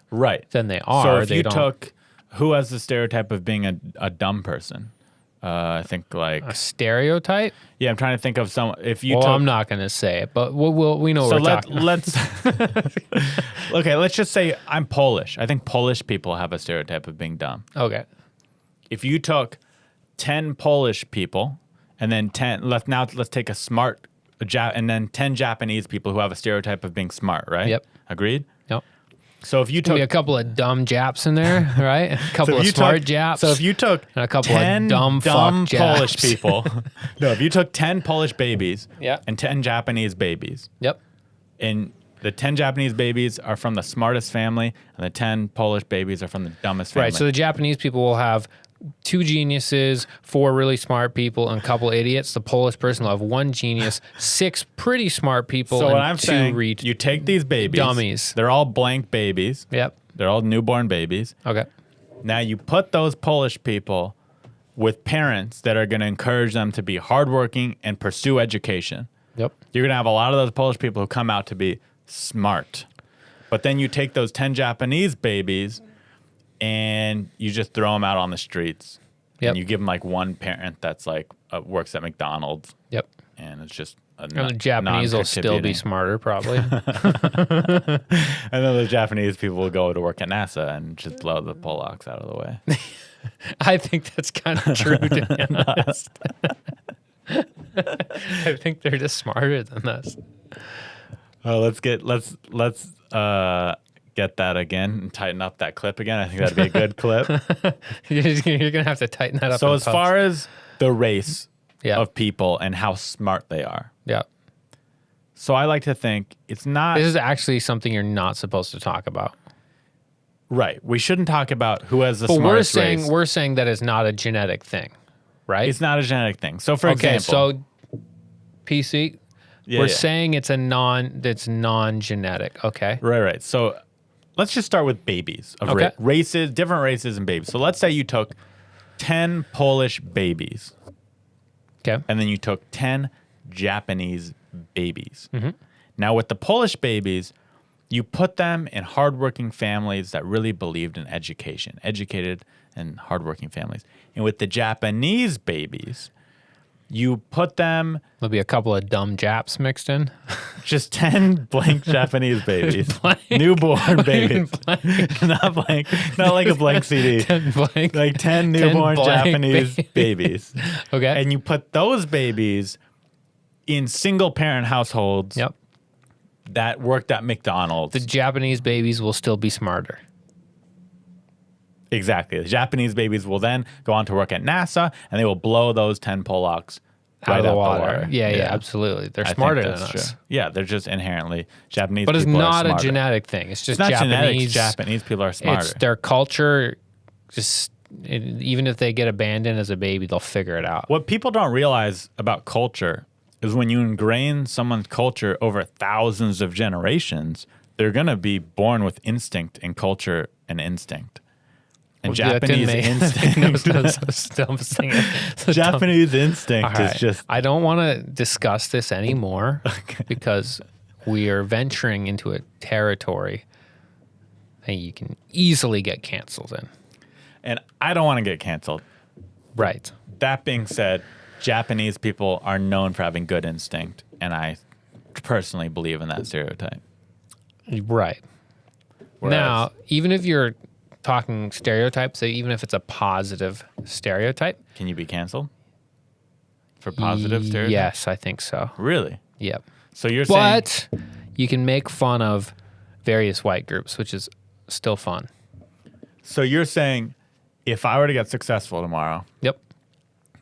than they are. So if you took, who has the stereotype of being a dumb person? I think like a stereotype. Yeah, I'm trying to think of some. If you, I'm not going to say it, but we know what we're talking about. Okay, let's just say I'm Polish. I think Polish people have a stereotype of being dumb. Okay. If you took 10 Polish people and then let's take and then 10 Japanese people who have a stereotype of being smart, right? Yep. Agreed? Yep. So if you took a couple of dumb Japs in there, right? A couple of smart Japs. So if you took and a couple of dumb Polish people, no, if you took 10 Polish babies, yep, and 10 Japanese babies, yep, and the 10 Japanese babies are from the smartest family, and the 10 Polish babies are from the dumbest family. Right. So the Japanese people will have 2 geniuses, 4 really smart people, and a couple idiots. The Polish person will have 1 genius, 6 pretty smart people, so and what I'm 2 saying, you take these babies, dummies. They're all blank babies. Yep. They're all newborn babies. Okay. Now you put those Polish people with parents that are going to encourage them to be hardworking and pursue education. Yep. You're going to have a lot of those Polish people who come out to be smart. But then you take those 10 Japanese babies and you just throw them out on the streets. Yep. And you give them like one parent that's like works at McDonald's. Yep. And it's just and the Japanese will still be smarter, probably. And then the Japanese people will go to work at NASA and just blow the Polacks out of the way. I think that's kind of true, to be honest. I think they're just smarter than us. Let's get that again and tighten up that clip again. I think that'd be a good clip. You're gonna have to tighten that up. So as far as the race yeah. of people and how smart they are. Yeah. So I like to think it's not. This is actually something you're not supposed to talk about. Right. We shouldn't talk about who has the smartest race. We're saying that it's not a genetic thing, right? It's not a genetic thing. So for example. So PC, we're saying it's non-genetic. Okay. Right. So let's just start with babies of races, different races and babies. So let's say you took 10 Polish babies. Okay. And then you took 10 Japanese babies. Mm-hmm. Now with the Polish babies, you put them in hardworking families that really believed in education, educated and hardworking families. And with the Japanese babies, you put them... There'll be a couple of dumb Japs mixed in. Just 10 blank Japanese babies. Newborn babies. Not blank. Not like a blank CD. 10 blank. Like 10 newborn 10 Japanese babies. Okay. And you put those babies in single parent households Yep. that worked at McDonald's. The Japanese babies will still be smarter. Exactly. The Japanese babies will then go on to work at NASA, and they will blow those 10 Pollocks Out of the water. Yeah, absolutely. They're I think smarter than that's us. true. Yeah, they're just inherently Japanese. But it's people are not a smarter. genetic thing. It's just It's not Japanese. genetics. Japanese people are smarter. It's their culture. Even if they get abandoned as a baby, they'll figure it out. What people don't realize about culture is when you ingrain someone's culture over thousands of generations, they're going to be born with instinct and culture and instinct. And Japanese instinct. Japanese instinct is just. I don't want to discuss this anymore because we are venturing into a territory that you can easily get canceled in. And I don't want to get canceled. Right. That being said, Japanese people are known for having good instinct, and I personally believe in that stereotype. Right. Whereas- Now, even if you're talking stereotypes, even if it's a positive stereotype. Can you be canceled for positive stereotypes? Yes, I think so. Really? Yep. So you're saying... But you can make fun of various white groups, which is still fun. So you're saying if I were to get successful tomorrow, Yep.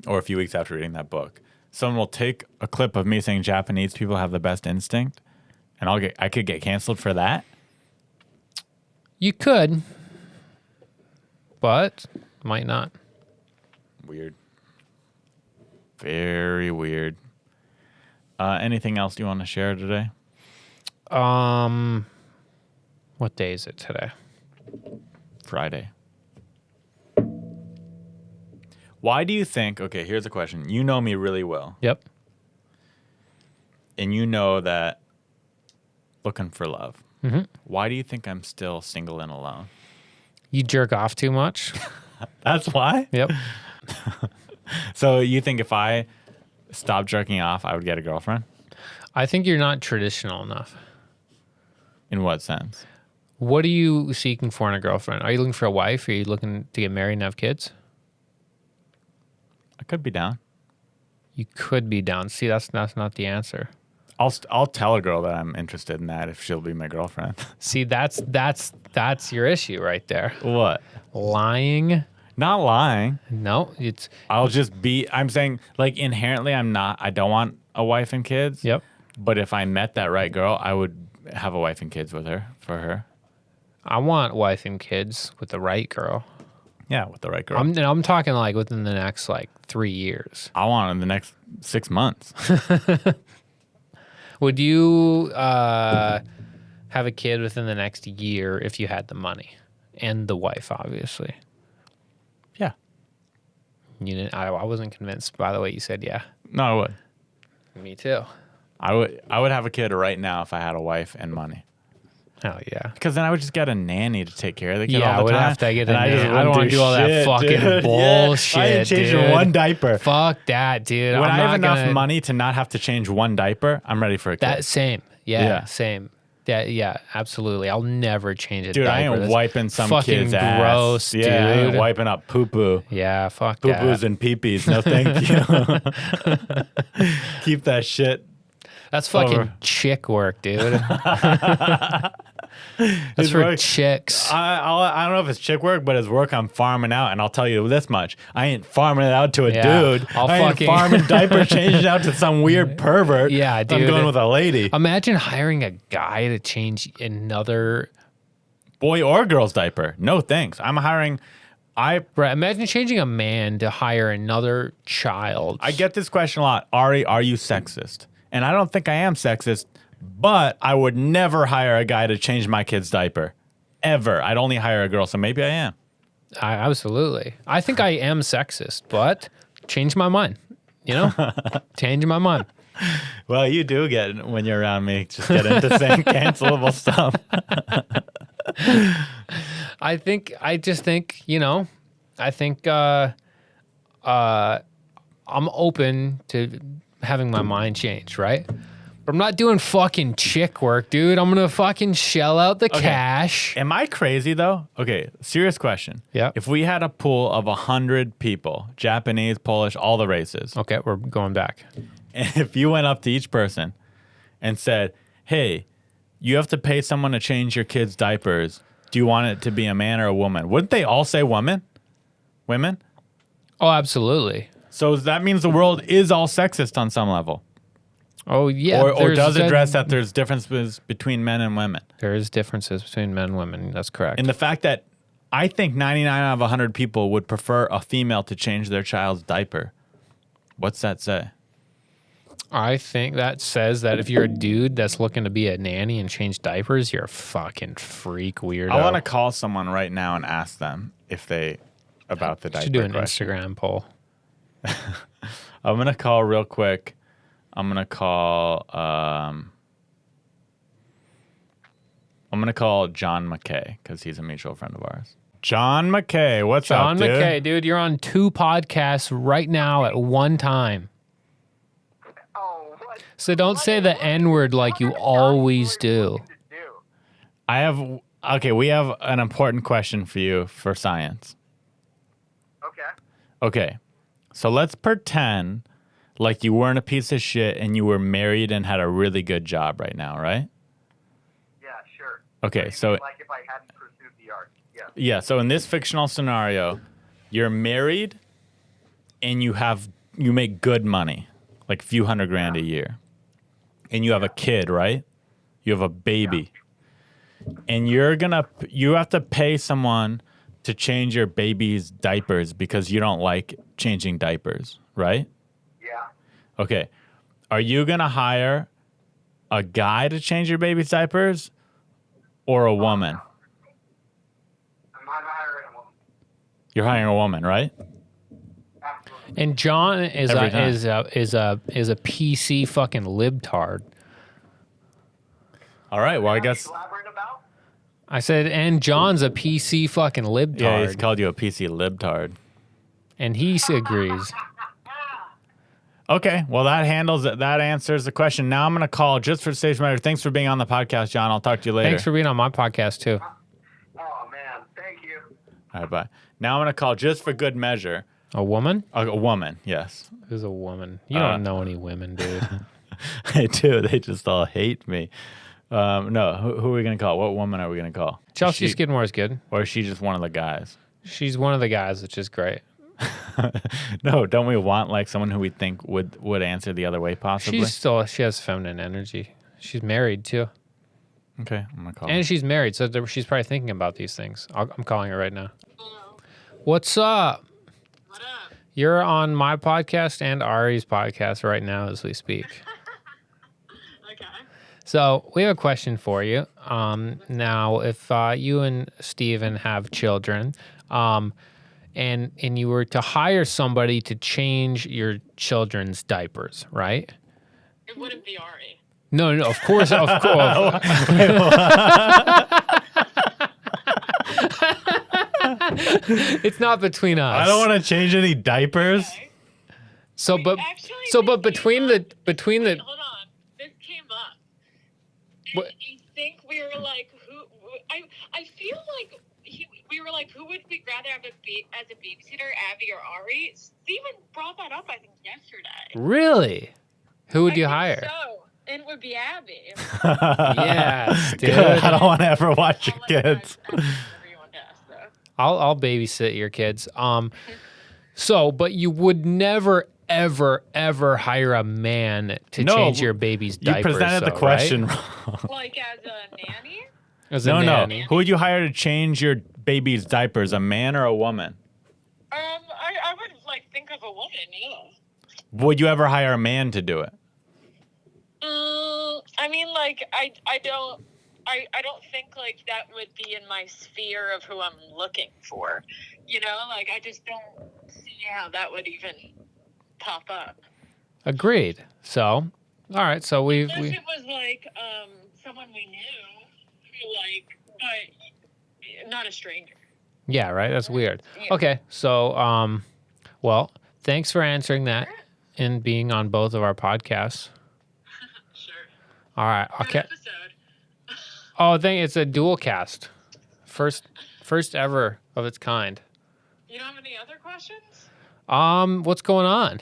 or a few weeks after reading that book, someone will take a clip of me saying Japanese people have the best instinct, and I could get canceled for that? You could, but might not. Weird. Very weird. Anything else you want to share today? What day is it today? Friday. Why do you think, okay, here's a question. You know me really well, Yep. and you know that looking for love. Mm-hmm. Why do you think I'm still single and alone? You jerk off too much. That's why? Yep. So you think if I stopped jerking off, I would get a girlfriend? I think you're not traditional enough. In what sense? What are you seeking for in a girlfriend? Are you looking for a wife? Are you looking to get married and have kids? I could be down. You could be down. See, that's not the answer. I'll tell a girl that I'm interested in that if she'll be my girlfriend. See, that's your issue right there. What? Lying. Not lying. No, it's I'm saying like inherently I don't want a wife and kids. yep. But if I met that right girl, I would have a wife and kids for her. I want wife and kids with the right girl. Yeah, with the right girl. I'm talking like within the next 3 years. I want in the next 6 months. Would you have a kid within the next year if you had the money and the wife, obviously? Yeah. You didn't. I wasn't convinced by the way you said yeah. No, I would. Me too. I would have a kid right now if I had a wife and money. Hell yeah. Because then I would just get a nanny to take care of the kid Yeah, all the time. I would have to get a and nanny. I don't want wanna do all that fucking bullshit, I ain't changing dude. one diaper. Fuck that, dude. When I'm I have not enough gonna- money to not have to change one diaper, I'm ready for a kid. That same. Yeah, Yeah. same. Yeah, absolutely. I'll never change a Dude, diaper. I ain't That's wiping some fucking kid's ass. gross, Yeah, I ain't dude. wiping up poo-poo. Yeah, fuck Poo-poos that. and pee-pees. No, thank you. Keep that shit. That's fucking over. chick work, dude. That's It's for work. chicks. I don't know if it's chick work, but it's work I'm farming out, and I'll tell you this much: I ain't farming it out to a Yeah, dude. I'll I ain't fucking- farming diaper changing out to some weird pervert. Yeah, I'm dude. going with a lady, Imagine hiring a guy to change another. boy or girl's diaper. No thanks. I'm hiring. Right, imagine changing a man to hire another child. I get this question a lot. Ari, are you sexist? And I don't think I am sexist, but I would never hire a guy to change my kid's diaper. Ever. I'd only hire a girl, so maybe I am. Absolutely. I think I am sexist, but change my mind. You know, change my mind. Well, you do get, when you're around me, just get into saying cancelable stuff. I just think, I'm open to having my mind changed, right? But I'm not doing fucking chick work, dude. I'm gonna fucking shell out the cash. Am I crazy though? Okay, serious question. Yeah. If we had a pool of 100 people, Japanese, Polish, all the races, Okay, we're going back. And if you went up to each person and said, hey, you have to pay someone to change your kid's diapers. Do you want it to be a man or a woman? Wouldn't they all say woman? Women? Oh, absolutely. So that means the world is all sexist on some level. Oh, yeah. Or does address that there's differences between men and women. There is differences between men and women. That's correct. And the fact that I think 99 out of 100 people would prefer a female to change their child's diaper. What's that say? I think that says that if you're a dude that's looking to be a nanny and change diapers, you're a fucking freak weirdo. I want to call someone right now and ask them if they about the diaper should do an question. Instagram poll. I'm going to call real quick. I'm going to call John McKay because he's a mutual friend of ours. John McKay, what's up, John dude? McKay, dude, you're on 2 podcasts right now at one time. So don't say the N-word like you always do. We have an important question for you for science. Okay. So let's pretend like you weren't a piece of shit and you were married and had a really good job right now, right? Yeah, sure. Okay, so like if I hadn't pursued the art. Yeah. Yeah, so in this fictional scenario, you're married and you make good money, like a few $100,000 a year. And you have a kid, right? You have a baby. Yeah. And you have to pay someone to change your baby's diapers because you don't like changing diapers, right? Yeah. Okay. Are you going to hire a guy to change your baby's diapers or a woman? I'm hiring a woman. You're hiring a woman, right? Absolutely. And John is Every a PC fucking libtard. All right. Well, I guess. Elaborate about? I said, and John's a PC fucking libtard. Yeah, he's called you a PC libtard. And he agrees. Okay, well that answers the question. Now I'm gonna call just for station matter. Thanks for being on the podcast, John. I'll talk to you later. Thanks for being on my podcast too. Oh, man. Thank you. All right, bye. Now I'm gonna call just for good measure. A woman? A woman, yes. Who's a woman? You don't know any women, dude. I do. They just all hate me. No, who are we gonna call? What woman are we gonna call? Chelsea Skidmore is good. Or is she just one of the guys? She's one of the guys, which is great. No, don't we want like someone who we think would answer the other way possibly? She has feminine energy. She's married too. Okay, I'm gonna call her. And she's married, so she's probably thinking about these things. I'm calling her right now. Hello. What's up? What up? You're on my podcast and Ari's podcast right now as we speak. Okay. So we have a question for you. Now, if you and Steven have children, and you were to hire somebody to change your children's diapers, right? It wouldn't be Ari. No, of course, of course. It's not between us. I don't want to change any diapers. Okay. So, but between the Wait, hold on. This came up. And What? I think we were like, I feel like we were like, who would we rather have as a babysitter, Abby or Ari? Steven brought that up, I think, yesterday. Really? Who would I you think hire? So, it would be Abby. Yes, dude. I don't want to ever watch your I'll let you guys kids. ask whatever you want to ask, though. I'll babysit your kids. So, but you would never, ever, ever hire a man to No, change your baby's You diapers. presented the though, question right? wrong. Like as a nanny? As a No. nanny. Who would you hire to change your baby's diapers, a man or a woman? I would like think of a woman, yeah. Would you ever hire a man to do it? I mean, like, I don't think like that would be in my sphere of who I'm looking for. You know, like I just don't see how that would even pop up. Agreed. So, all right. So Unless it was like someone we knew, who like, but not a stranger. yeah, right. That's weird. Yeah. Okay. So, well, thanks for answering that and being on both of our podcasts. Sure. All right. Good Okay. episode. Oh, I think it's a dual cast. First ever of its kind. You don't have any other questions? What's going on?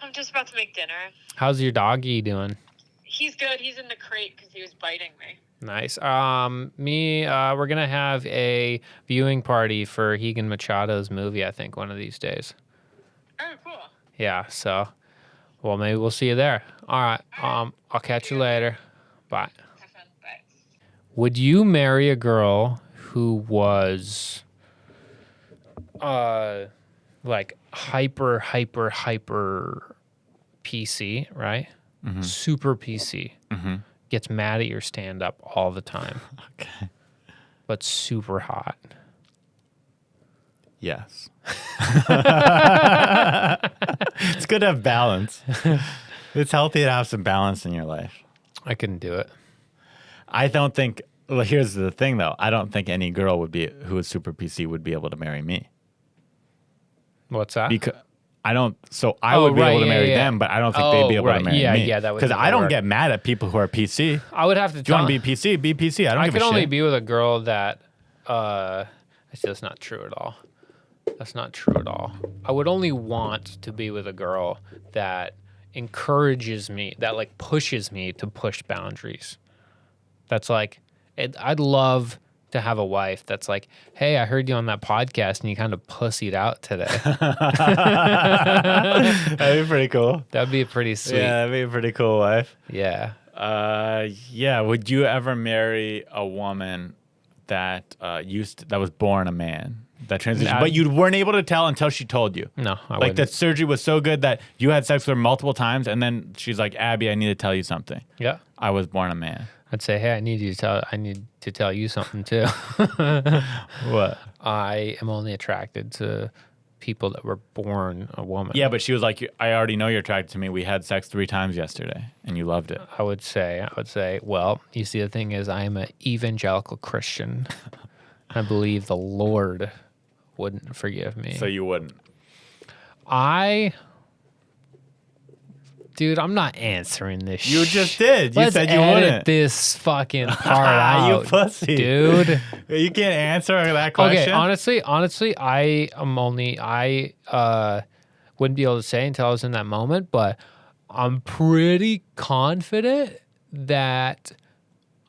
I'm just about to make dinner. How's your doggy doing? He's good. He's in the crate because he was biting me. Nice. We're gonna have a viewing party for Higan Machado's movie, I think, one of these days. Oh, cool. Yeah, so well, maybe we'll see you there. All right. I'll catch you later. Bye. Have fun. Bye. Would you marry a girl who was like hyper PC, right? Mm-hmm. Super PC. Mm-hmm. Gets mad at your stand-up all the time. Okay. But super hot. Yes. It's good to have balance. It's healthy to have some balance in your life. I couldn't do it. I don't think. Well, here's the thing, though. I don't think any girl who is super PC would be able to marry me. What's that? Because I don't. So I would be able to marry them, but I don't think they'd be able to marry me. Yeah, that would. Because I don't work. get mad at people who are PC. I would have to. Do you want to be PC? Be PC. I don't give a shit. I could only be with a girl that. That's not true at all. That's not true at all. I would only want to be with a girl that encourages me, that like pushes me to push boundaries. That's like, I'd love to have a wife that's like, hey, I heard you on that podcast and you kind of pussied out today. That'd be pretty cool. That'd be pretty sweet. Yeah, that'd be a pretty cool wife. Yeah. Yeah. Would you ever marry a woman that that was born a man? That transition, but you weren't able to tell until she told you. No, I like wouldn't. that surgery was so good that you had sex with her multiple times, and then she's like, "Abby, I need to tell you something. Yeah, I was born a man." I'd say, "Hey, I need to tell you something too." What? I am only attracted to people that were born a woman. Yeah, but she was like, "I already know you're attracted to me. We had sex 3 times yesterday, and you loved it." I would say, well, you see, the thing is, I am an evangelical Christian. I believe the Lord wouldn't forgive me. So you wouldn't. Dude, I'm not answering this. You just did. You Let's said you edit wouldn't. this fucking part out, You pussy, dude. You can't answer that question. Okay, honestly, I wouldn't be able to say until I was in that moment, but I'm pretty confident that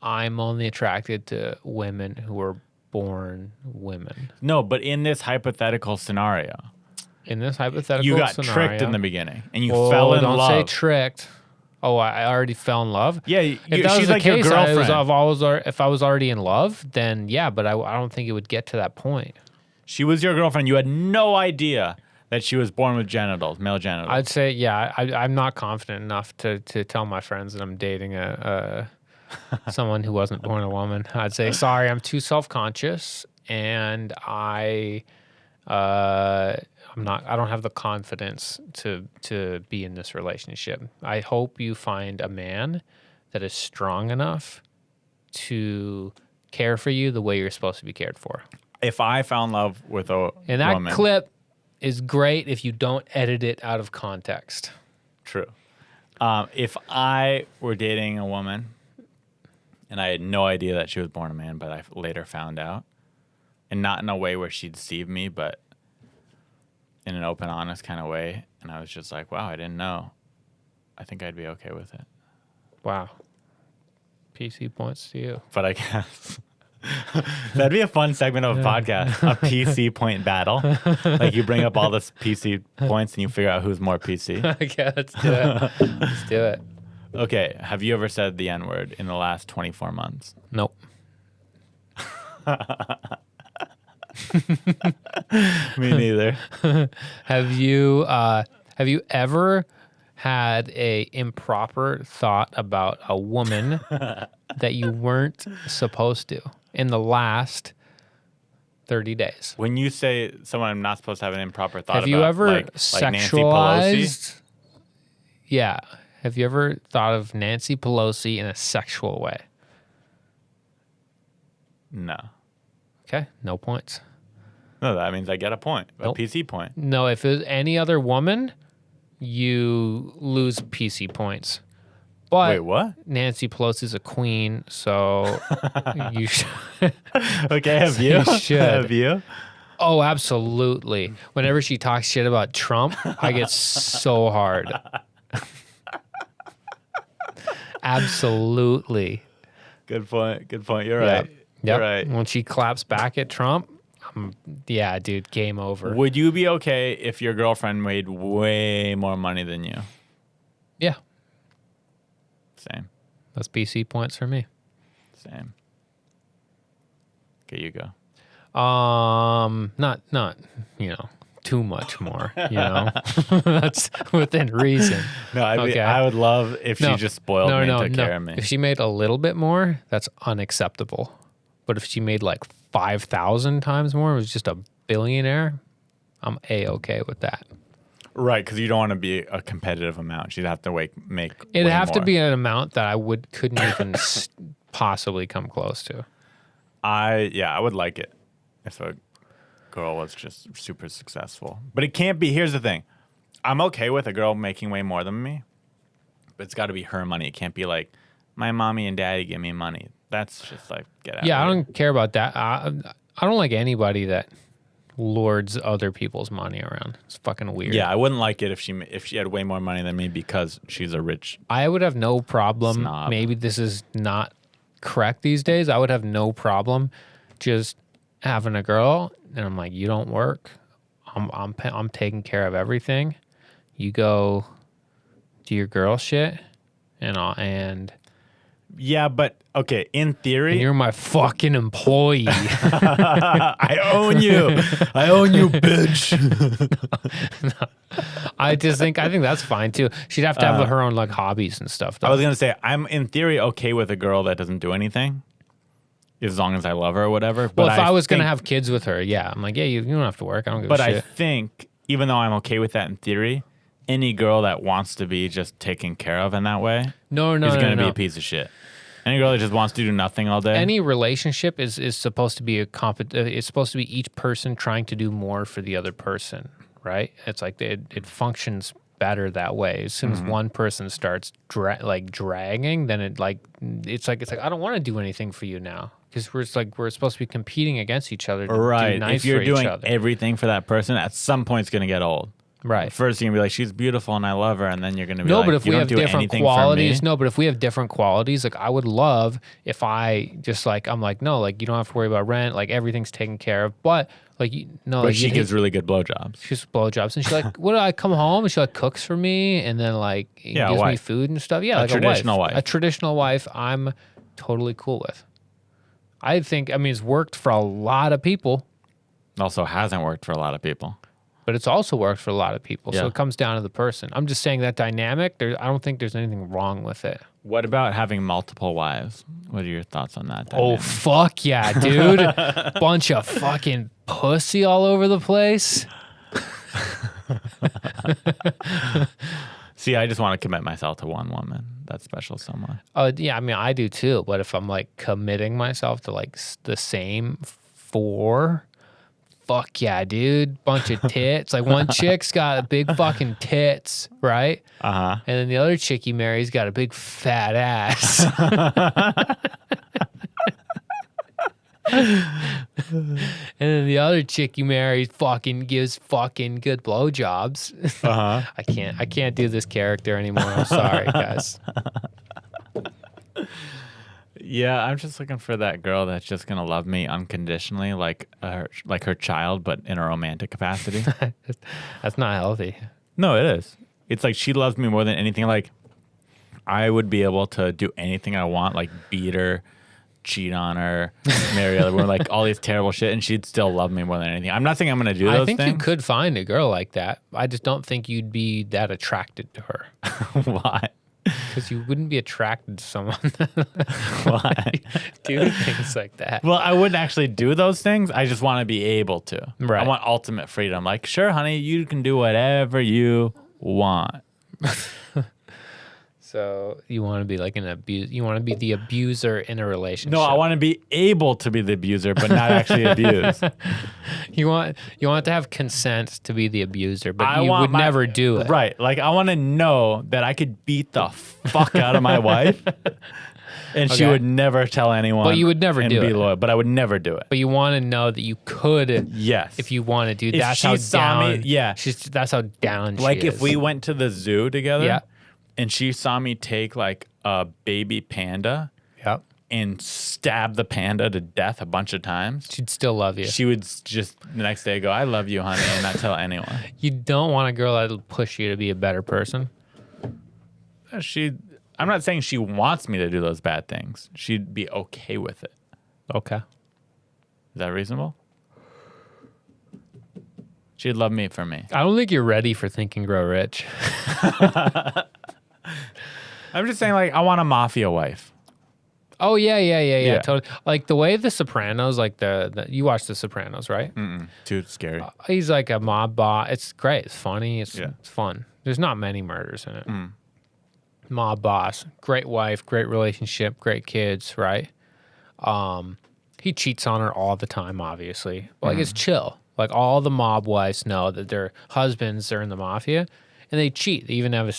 I'm only attracted to women who are born women. No, but in this hypothetical scenario, In this hypothetical you got scenario, tricked in the beginning, and you fell in love. Don't say tricked. Oh, I already fell in love? Yeah, if that was she's the like case, your girlfriend. if I was already in love, then yeah, but I don't think it would get to that point. She was your girlfriend. You had no idea that she was born with genitals, male genitals. I'd say, yeah, I'm not confident enough to tell my friends that I'm dating someone who wasn't born a woman. I'd say, sorry, I'm too self-conscious, and I don't have the confidence to be in this relationship. I hope you find a man that is strong enough to care for you the way you're supposed to be cared for. If I fell in love with a And that woman, clip is great if you don't edit it out of context. True. If I were dating a woman and I had no idea that she was born a man, but I later found out, and not in a way where she deceived me, but in an open, honest kind of way, and I was just like, wow, I didn't know, I think I'd be okay with it. Wow. PC points to you. But I guess that'd be a fun segment of a podcast, a PC point battle. Like you bring up all the PC points and you figure out who's more PC. Okay, let's do it. Let's do it. Okay, have you ever said the N-word in the last 24 months? Nope. Me neither. Have you ever had a improper thought about a woman that you weren't supposed to in the last 30 days? When you say someone I'm not supposed to have an improper thought about, have you ever like Nancy sexualized? Pelosi? Yeah. Have you ever thought of Nancy Pelosi in a sexual way? No. Okay, no points. No, that means I get a point, a Nope. PC point. No, if it was any other woman, you lose PC points. But Wait, what? Nancy Pelosi's a queen, so you should. Okay, have you? You should. Have you? Oh, absolutely. Whenever she talks shit about Trump, I get so hard. Absolutely. Good point. Good point. You're right. Yep. You're right. When she claps back at Trump, yeah, dude, game over. Would you be okay if your girlfriend made way more money than you? Yeah, Same. that's BC points for me. Same. Okay, you go. Not too much more. That's within reason. No, Okay. I would love if she just spoiled me and took care of me. If she made a little bit more, that's unacceptable. But if she made like 5,000 times more, was just a billionaire, I'm A-okay with that. Right, because you don't want to be a competitive amount. She'd have to make It'd way have to more. be an amount that I couldn't even possibly come close to. I would like it if a girl was just super successful. But it can't be. Here's the thing. I'm okay with a girl making way more than me, but it's got to be her money. It can't be like, my mommy and daddy give me money. That's just like, get out Yeah, of I here. don't care about that. I don't like anybody that lords other people's money around. It's fucking weird. Yeah, I wouldn't like it if she had way more money than me because she's a rich. I would have no problem. Snob. Maybe this is not correct these days. I would have no problem just having a girl, and I'm like, you don't work. I'm taking care of everything. You go do your girl shit, and Yeah, but okay, in theory, you're my fucking employee. I own you. I own you, bitch. I think that's fine too. She'd have to have her own like hobbies and stuff. I Though. was gonna say I'm in theory okay with a girl that doesn't do anything, as long as I love her or whatever. Well, But if I was gonna think- have kids with her, yeah, I'm like, yeah, you don't have to work. I don't give but a I shit. think even though I'm okay with that in theory, any girl that wants to be just taken care of in that way No, is gonna be no. a piece of shit. Any girl that just wants to do nothing all day. Any relationship is supposed to be it's supposed to be each person trying to do more for the other person, right? It's like it functions better that way. As soon as one person starts dragging, then it's like I don't want to do anything for you now because we're supposed to be competing against each other to right. do nice if you're for doing each other. everything for that person, at some point it's gonna get old. Right. First, you're gonna be like, she's beautiful and I love her, and then you're gonna be No, like, but if you we don't have do different anything qualities, for me. no, but if we have different qualities, like I would love if I just like I'm like no, like you don't have to worry about rent, like everything's taken care of. But like But like, she gives really good blowjobs. she gives blowjobs, and she like what do I come home and she like cooks for me, and then like Yeah, gives me wife. food and stuff. Yeah, A like traditional wife. a traditional wife. I'm totally cool with. I think it's worked for a lot of people, Also hasn't worked for a lot of people. but it's also worked for a lot of people. So Yeah. it comes down to the person. I'm just saying that dynamic. I don't think there's anything wrong with it. What about having multiple wives? What are your thoughts on that? Oh, dynamic? fuck yeah, dude. Bunch of fucking pussy all over the place. See, I just want to commit myself to one woman. That's special someone. Oh, yeah, I do too. But if I'm like committing myself to like the same four, fuck yeah, dude. Bunch of tits. Like one chick's got a big fucking tits, right? Uh-huh. And then the other chick he marries got a big fat ass. And then the other chick he marries fucking gives fucking good blowjobs. Uh-huh. I can't do this character anymore. I'm sorry, guys. Yeah, I'm just looking for that girl that's just gonna love me unconditionally, like her child, but in a romantic capacity. That's not healthy. No, it is. It's like she loves me more than anything. Like I would be able to do anything I want, like beat her, cheat on her, marry other women, like all these terrible shit, and she'd still love me more than anything. I'm not saying I'm gonna do those I think things. you could find a girl like that. I just don't think you'd be that attracted to her. Why? Because you wouldn't be attracted to someone Why? do things like that. Well, I wouldn't actually do those things. I just want to be able to. Right. I want ultimate freedom. Like, sure, honey, you can do whatever you want. So you want to be like you want to be the abuser in a relationship. No, I want to be able to be the abuser, but not actually abuse. You want to have consent to be the abuser, but I you want would my- never do it. Right. Like, I want to know that I could beat the fuck out of my wife And she Okay. would never tell anyone. But you would never and do be it. loyal. But I would never do it. But you want to know that you could, Yes. if you wanted to. If That's she how saw me- down. yeah. That's how down she Like is. if we went to the zoo together Yeah. and she saw me take like a baby panda Yep. and stab the panda to death a bunch of times, She'd still love you. she would just the next day go, I love you, honey, and not tell anyone. You don't want a girl that'll push you to be a better person. I'm not saying she wants me to do those bad things. She'd be okay with it. Okay. Is that reasonable? She'd love me for me. I don't think you're ready for Think and Grow Rich. I'm just saying, like, I want a mafia wife. Oh yeah. Yeah. Totally. Like the way The Sopranos, like the you watch The Sopranos, right? Too scary. He's like a mob boss. It's great. It's funny. It's Yeah. it's fun. There's not many murders in it. Mob boss, great wife, great relationship, great kids, right? He cheats on her all the time, obviously. But, like it's chill. Like all the mob wives know that their husbands are in the mafia, and they cheat. They even have a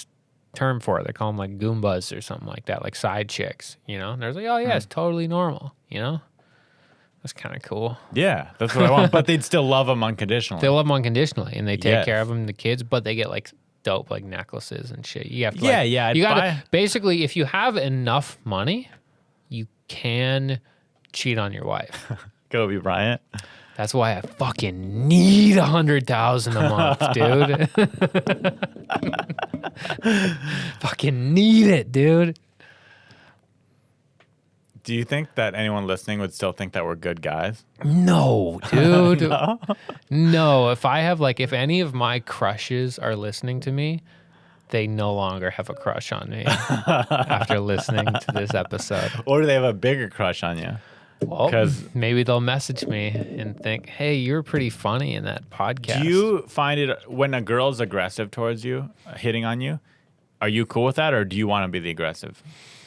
term for it. They call them like goombas or something like that, like side chicks. You know, and they're like, oh yeah, it's totally normal. You know, that's kind of cool. Yeah, that's what I want. But they'd still love him unconditionally. They love them unconditionally, and they take Yes. care of them, the kids, but they get like dope like necklaces and shit. You have to Yeah, like, yeah, I'd You gotta buy- basically, if you have enough money, you can cheat on your wife. Kobe Bryant. That's why I fucking need 100,000 a month, dude. Fucking need it, dude. Do you think that anyone listening would still think that we're good guys? No, dude. No, if I have like, if any of my crushes are listening to me, they no longer have a crush on me after listening to this episode. Or do they have a bigger crush on you? Well, 'Cause- maybe they'll message me and think, hey, you're pretty funny in that podcast. Do you find it when a girl's aggressive towards you, hitting on you, are you cool with that, or do you want to be the aggressive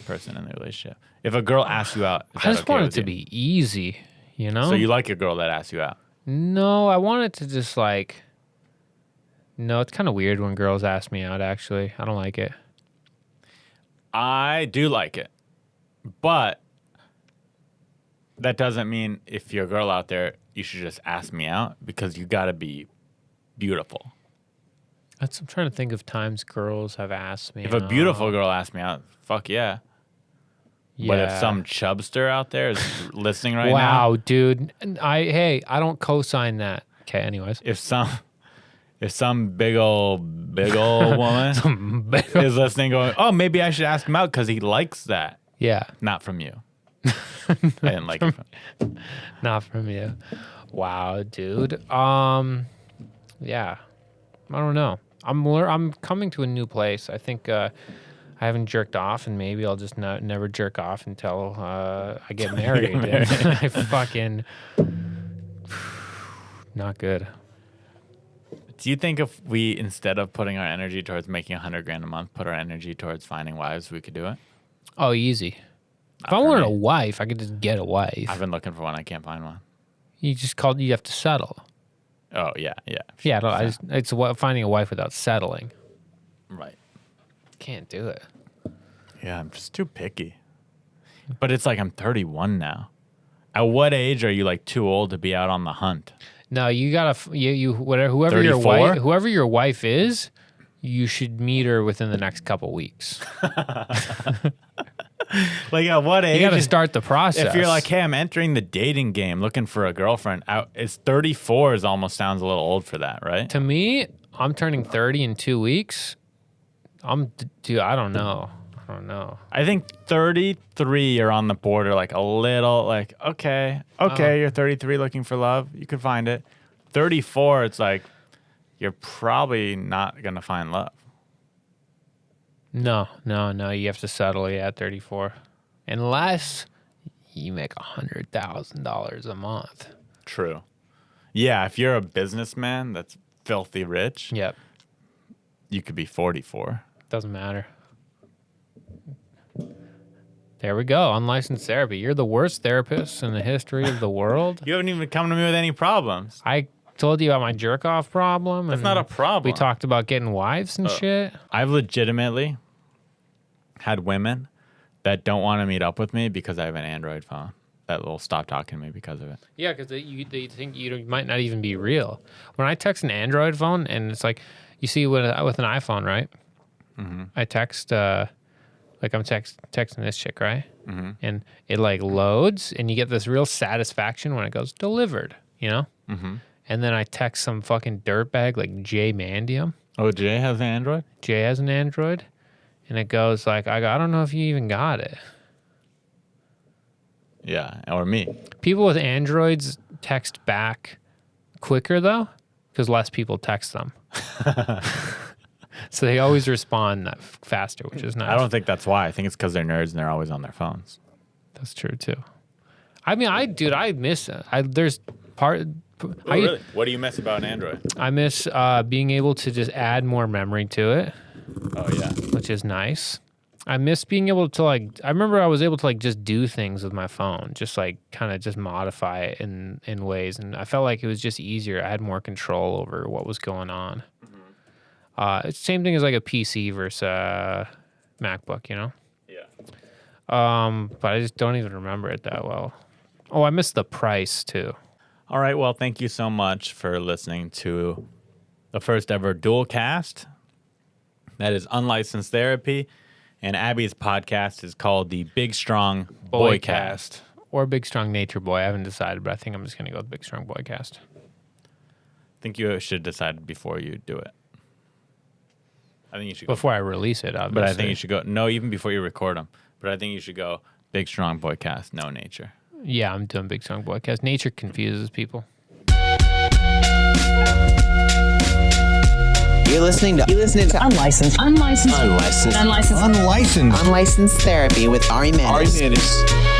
person in the relationship? If a girl asks you out, is I that just okay want it with to you? be easy, you know? So you like a girl that asks you out? No, I want it to just like, no, it's kind of weird when girls ask me out, actually. I don't like it. I do like it, but that doesn't mean if you're a girl out there, you should just ask me out, because you got to be beautiful. I'm trying to think of times girls have asked me If a beautiful girl asks me out, fuck yeah. But if Yeah. some chubster out there is listening right now, Wow, dude. And I don't co-sign that. Okay, anyways. if some big old woman is listening, going, oh, maybe I should ask him out because he likes that. Yeah, Not from you. I didn't like it. not from you. Wow, dude. Yeah. I don't know. I'm coming to a new place. I think I haven't jerked off, and maybe I'll just never jerk off until I get married. I fucking not good. Do you think if we, instead of putting our energy towards making $100,000 a month, put our energy towards finding wives, we could do it? Oh, easy. If I for wanted me. a wife, I could just get a wife. I've been looking for one. I can't find one. You have to settle. Oh, yeah, yeah. Yeah, it's finding a wife without settling. Right. Can't do it. Yeah, I'm just too picky. But it's like I'm 31 now. At what age are you like too old to be out on the hunt? No, you gotta whoever 34? whoever your wife is, you should meet her within the next couple weeks. Like at what age? You gotta start the process. If you're like, hey, I'm entering the dating game, looking for a girlfriend, it's 34 is almost sounds a little old for that, right? to me, I'm turning 30 in 2 weeks. Dude, I don't know. I think 33 you're on the border, like a little, like okay, you're 33 looking for love, you could find it. 34, it's like you're probably not gonna find love. No. You have to settle at 34, unless you make $100,000 a month. True. Yeah, if you're a businessman that's filthy rich, Yep, you could be 44. doesn't matter. There we go. Unlicensed therapy. You're the worst therapist in the history of the world. You haven't even come to me with any problems. I told you about my jerk off problem. That's and not a problem. We talked about getting wives and shit. I've legitimately had women that don't want to meet up with me because I have an Android phone that will stop talking to me because of it. Yeah, because they think you might not even be real. When I text an Android phone, and it's like, you see with an iPhone, right? Mm-hmm. I text, like I'm texting this chick, right? Mm-hmm. And it like loads, and you get this real satisfaction when it goes delivered, you know? Mm-hmm. And then I text some fucking dirtbag like Jay Mandium. Oh, Jay has an Android? Jay has an Android. And it goes like, I don't know if you even got it. Yeah, or me. People with Androids text back quicker, though, because less people text them. So they always respond faster, which is nice. I don't think that's why. I think it's because they're nerds and they're always on their phones. That's true, too. I mean, I miss it. There's part... Really? What do you miss about an Android? I miss being able to just add more memory to it. Oh, yeah. Which is nice. I miss being able to I remember I was able to just do things with my phone, just kind of just modify it in ways. And I felt like it was just easier. I had more control over what was going on. Mm-hmm. It's the same thing as like a PC versus a MacBook, you know? Yeah. But I just don't even remember it that well. Oh, I miss the price too. All right. Well, thank you so much for listening to the first ever dual cast. That is Unlicensed Therapy. And Abby's podcast is called the Big Strong Boycast. Or Big Strong Nature Boy. I haven't decided, but I think I'm just going to go with Big Strong Boycast. I think you should decide before you do it. I think you should go. Before I release it, obviously. But I think you should go. No, even before you record them. But I think you should go Big Strong Boycast, no nature. Yeah, I'm doing Big Strong Boycast. Nature confuses people. You're listening to Unlicensed Therapy with Ari Mannis.